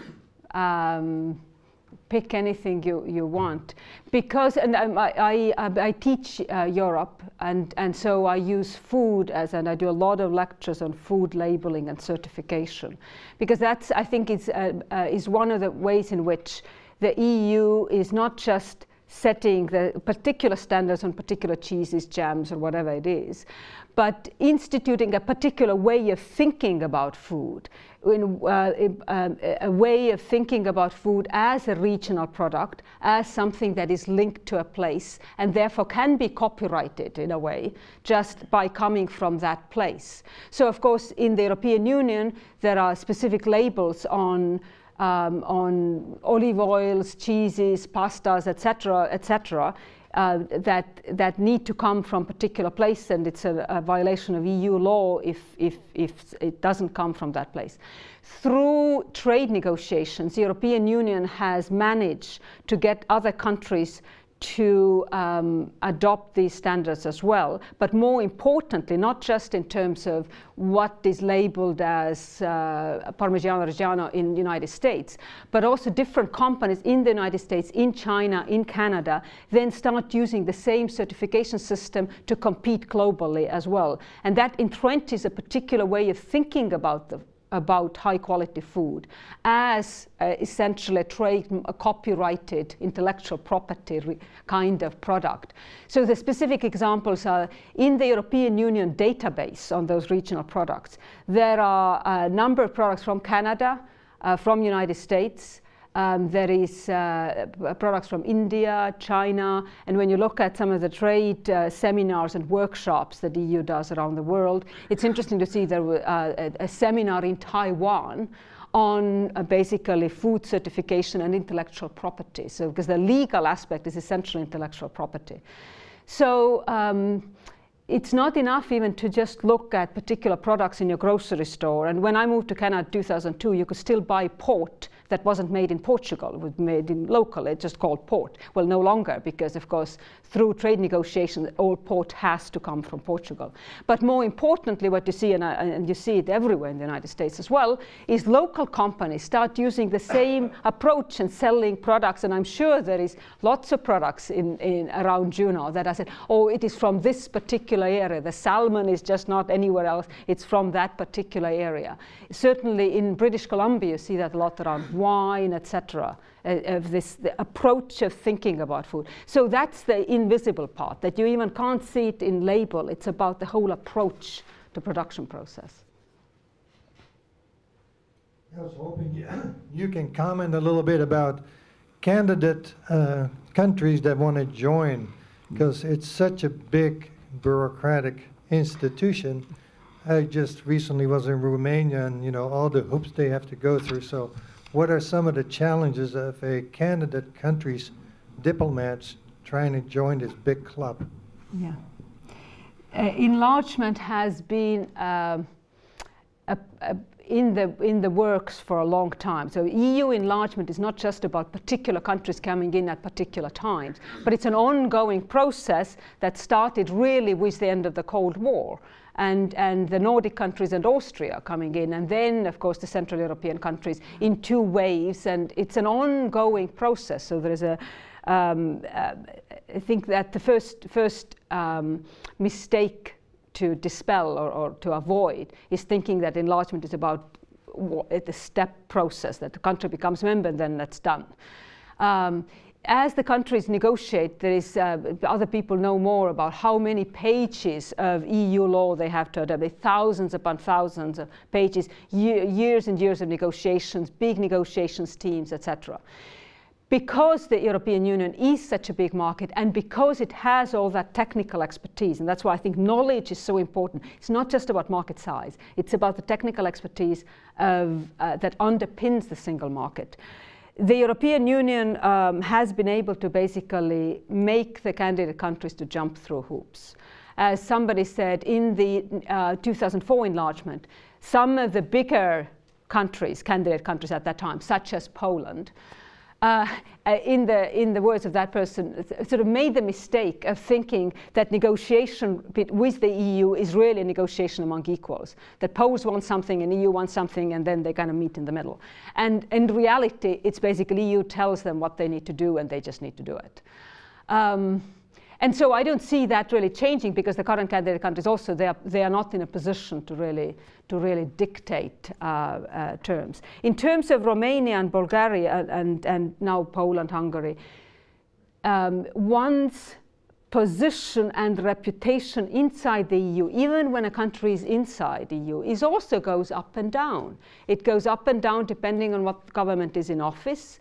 Pick anything you want, because I teach Europe, and so I use food and I do a lot of lectures on food labeling and certification, because that's, I think, is one of the ways in which the EU is not just setting the particular standards on particular cheeses, jams, or whatever it is, but instituting a particular way of thinking about food, a way of thinking about food as a regional product, as something that is linked to a place, and therefore can be copyrighted in a way, just by coming from that place. So, of course, in the European Union, there are specific labels on olive oils, cheeses, pastas, etc., that need to come from a particular place, and it's a violation of EU law if it doesn't come from that place. Through trade negotiations, the European Union has managed to get other countries to adopt these standards as well, but more importantly, not just in terms of what is labeled as Parmigiano Reggiano in the United States, but also different companies in the United States, in China, in Canada, then start using the same certification system to compete globally as well. And that entrenches a particular way of thinking about high quality food as essentially a copyrighted intellectual property kind of product. So the specific examples are in the European Union database on those regional products. There are a number of products from Canada, from the United States. There is products from India, China, and when you look at some of the trade seminars and workshops that the EU does around the world, it's interesting to see there was a seminar in Taiwan on basically food certification and intellectual property. So, because the legal aspect is essentially intellectual property. So, it's not enough even to just look at particular products in your grocery store. And when I moved to Canada in 2002, you could still buy port that wasn't made in Portugal. It was made in local. It's just called port. Well, no longer, because of course, through trade negotiations, all port has to come from Portugal. But more importantly, what you see, and you see it everywhere in the United States as well, is local companies start using the same approach and selling products. And I'm sure there is lots of products around Juneau that I said, oh, it is from this particular area. The salmon is just not anywhere else. It's from that particular area. Certainly in British Columbia, you see that a lot around wine, etc., of the approach of thinking about food. So that's the invisible part, that you even can't see it in label. It's about the whole approach to production process. I was hoping you can comment a little bit about candidate countries that want to join, because it's such a big bureaucratic institution. I just recently was in Romania, and you know all the hoops they have to go through. So what are some of the challenges of a candidate country's diplomats trying to join this big club? Yeah. Enlargement has been in the works for a long time. So EU enlargement is not just about particular countries coming in at particular times, but it's an ongoing process that started really with the end of the Cold War. And the Nordic countries and Austria coming in, and then of course the Central European countries in 2 waves, and it's an ongoing process. So there is I think that the first mistake to dispel or to avoid is thinking that enlargement is about the step process, that the country becomes member and then that's done. As the countries negotiate, there is other people know more about how many pages of EU law they have to adopt. Thousands upon thousands of pages, years and years of negotiations, big negotiations teams, etc. Because the European Union is such a big market, and because it has all that technical expertise, and that's why I think knowledge is so important. It's not just about market size, it's about the technical expertise that underpins the single market. The European Union has been able to basically make the candidate countries to jump through hoops. As somebody said, in the 2004 enlargement, some of the bigger countries, candidate countries at that time, such as Poland, in the words of that person, sort of made the mistake of thinking that negotiation with the EU is really a negotiation among equals. That Poles want something and EU wants something, and then they kind of meet in the middle. And in reality, it's basically EU tells them what they need to do, and they just need to do it. And so I don't see that really changing, because the current candidate countries also, they are not in a position to really dictate terms. In terms of Romania and Bulgaria and now Poland, Hungary, one's position and reputation inside the EU, even when a country is inside the EU, also goes up and down. It goes up and down depending on what government is in office,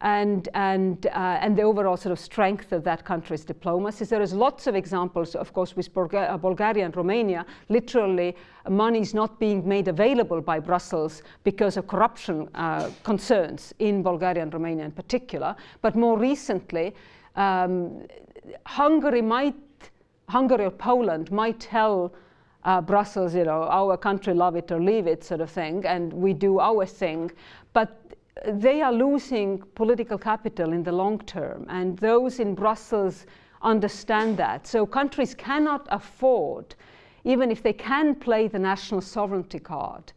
and the overall sort of strength of that country's diplomacy. There is lots of examples, of course, with Bulgaria and Romania, literally money is not being made available by Brussels because of corruption concerns in Bulgaria and Romania in particular. But more recently, Hungary or Poland might tell Brussels, you know, our country, love it or leave it sort of thing, and we do our thing. But they are losing political capital in the long term, and those in Brussels understand that. So countries cannot afford, even if they can play the national sovereignty card,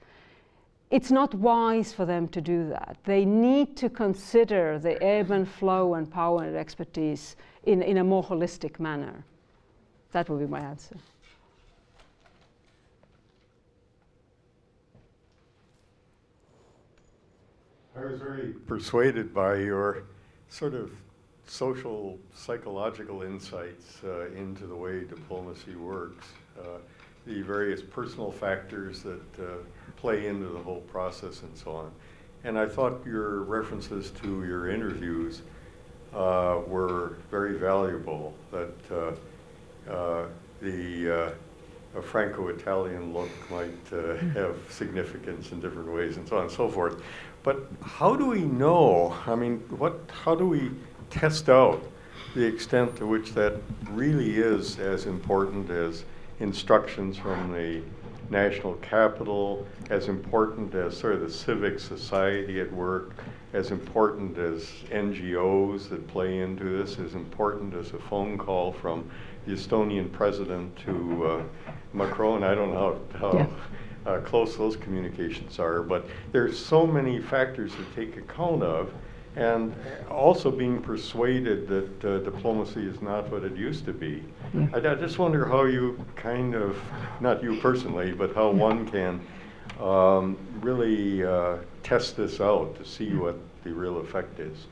it's not wise for them to do that. They need to consider the ebb and flow and power and expertise in a more holistic manner. That would be my answer. I was very persuaded by your sort of social, psychological insights into the way diplomacy works, the various personal factors that play into the whole process and so on. And I thought your references to your interviews were very valuable, that a Franco-Italian look might have significance in different ways and so on and so forth. But how do we know, I mean, how do we test out the extent to which that really is as important as instructions from the national capital, as important as sort of the civic society at work, as important as NGOs that play into this, as important as a phone call from the Estonian president to Macron? I don't know how close those communications are, but there's so many factors to take account of, and also being persuaded that diplomacy is not what it used to be. I just wonder how you kind of, not you personally, but how one can really test this out to see what the real effect is.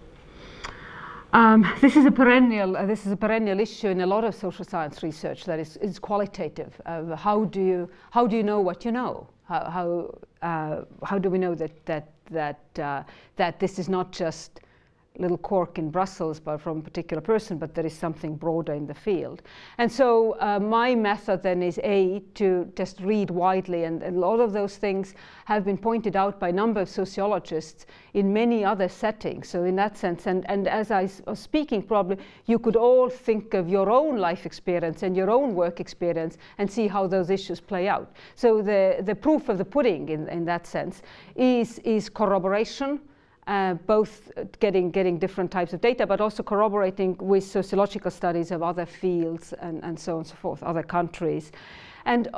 This is a perennial issue in a lot of social science research, that is qualitative. How do you know what you know? How do we know that this is not just little quirk in Brussels from a particular person, but there is something broader in the field. And so my method then is to just read widely, and a lot of those things have been pointed out by a number of sociologists in many other settings. So in that sense, and as I was speaking, probably you could all think of your own life experience and your own work experience and see how those issues play out. So the proof of the pudding in that sense is corroboration, both getting different types of data, but also corroborating with sociological studies of other fields and so on and so forth, other countries. And,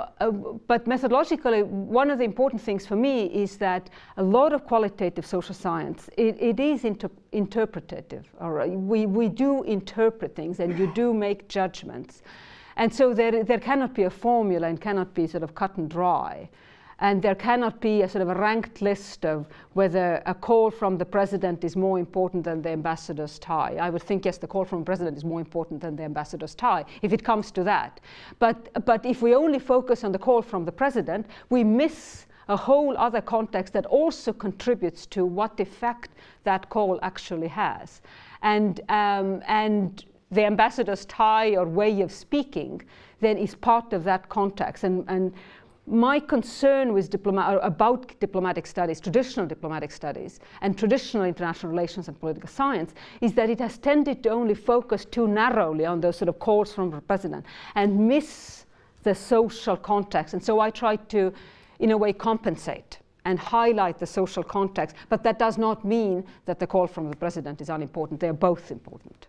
but methodologically, one of the important things for me is that a lot of qualitative social science, it is interpretative. All right? We do interpret things, and you do make judgments. And so there cannot be a formula and cannot be sort of cut and dry. And there cannot be a sort of a ranked list of whether a call from the president is more important than the ambassador's tie. I would think, yes, the call from the president is more important than the ambassador's tie, if it comes to that. But if we only focus on the call from the president, we miss a whole other context that also contributes to what effect that call actually has. And the ambassador's tie or way of speaking then is part of that context. And my concern with about diplomatic studies, traditional diplomatic studies, and traditional international relations and political science is that it has tended to only focus too narrowly on those sort of calls from the president and miss the social context. And so I try to, in a way, compensate and highlight the social context. But that does not mean that the call from the president is unimportant. They are both important.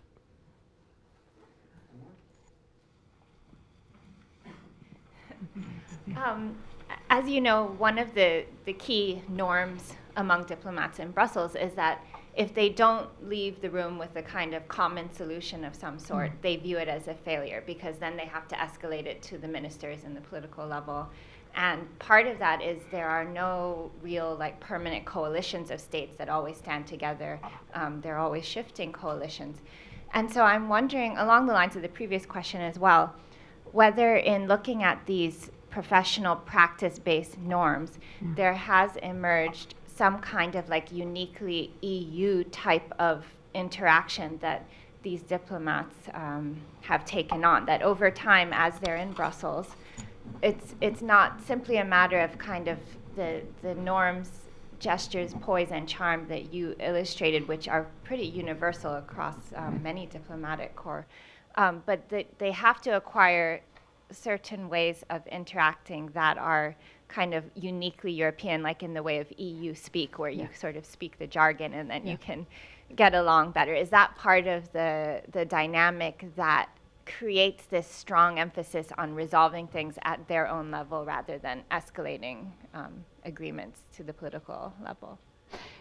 As you know, one of the key norms among diplomats in Brussels is that if they don't leave the room with a kind of common solution of some sort, they view it as a failure, because then they have to escalate it to the ministers in the political level. And part of that is there are no real permanent coalitions of states that always stand together. They're always shifting coalitions. And so I'm wondering, along the lines of the previous question as well, whether in looking at these professional practice-based norms, there has emerged some kind of uniquely EU type of interaction that these diplomats have taken on, that over time, as they're in Brussels, it's not simply a matter of kind of the norms, gestures, poise, and charm that you illustrated, which are pretty universal across many diplomatic corps, but they have to acquire certain ways of interacting that are kind of uniquely European, like in the way of EU speak, where you sort of speak the jargon and then you can get along better. Is that part of the dynamic that creates this strong emphasis on resolving things at their own level rather than escalating agreements to the political level?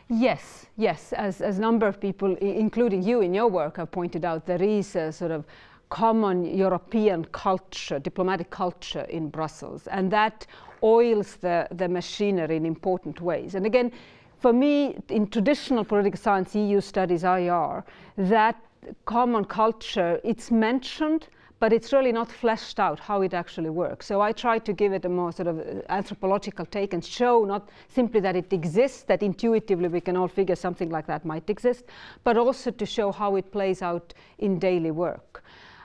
Yes, as a number of people, including you in your work, have pointed out, there is a sort of common European culture, diplomatic culture in Brussels, and that oils the machinery in important ways. And again, for me, in traditional political science, EU studies, IR, that common culture, it's mentioned, but it's really not fleshed out how it actually works. So I try to give it a more sort of anthropological take and show not simply that it exists, that intuitively we can all figure something like that might exist, but also to show how it plays out in daily work.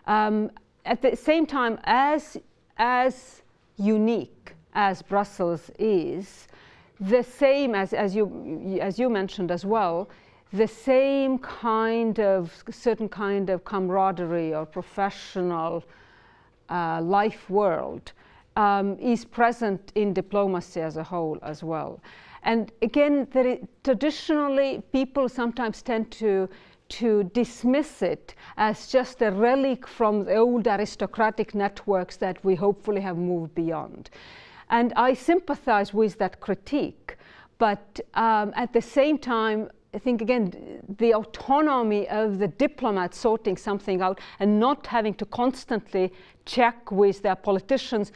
At the same time, as unique as Brussels is, the same as you mentioned as well, the same kind of certain kind of camaraderie or professional life world is present in diplomacy as a whole as well. And again, traditionally people sometimes tend to dismiss it as just a relic from the old aristocratic networks that we hopefully have moved beyond. And I sympathize with that critique, but at the same time, I think, again, the autonomy of the diplomat sorting something out and not having to constantly check with their politicians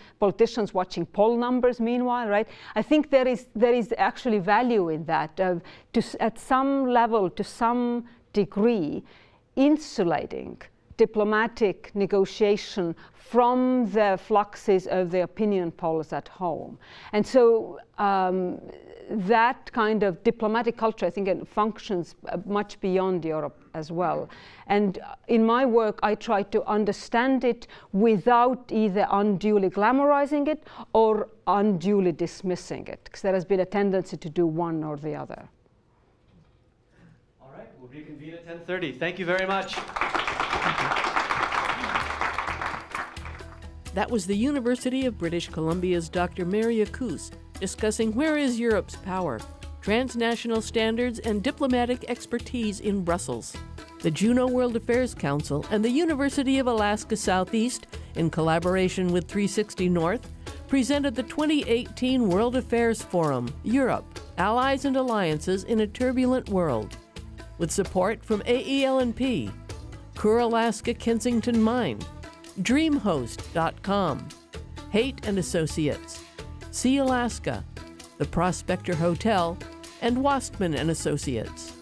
watching poll numbers meanwhile, right? I think there is actually value in that, at some level, to some degree, insulating diplomatic negotiation from the fluxes of the opinion polls at home. And so that kind of diplomatic culture, I think, it functions much beyond Europe as well. And in my work, I try to understand it without either unduly glamorizing it or unduly dismissing it, because there has been a tendency to do one or the other. All right, we'll reconvene at 10:30. Thank you very much. That was the University of British Columbia's Dr. Merje Kuus discussing Where is Europe's Power? Transnational Standards and Diplomatic Expertise in Brussels. The Juneau World Affairs Council and the University of Alaska Southeast, in collaboration with 360 North, presented the 2018 World Affairs Forum, Europe, Allies and Alliances in a Turbulent World, with support from AEL&P, Kerr Alaska Kensington Mine, DreamHost.com, Haight and Associates, Sea Alaska, the Prospector Hotel, and Wastman and Associates.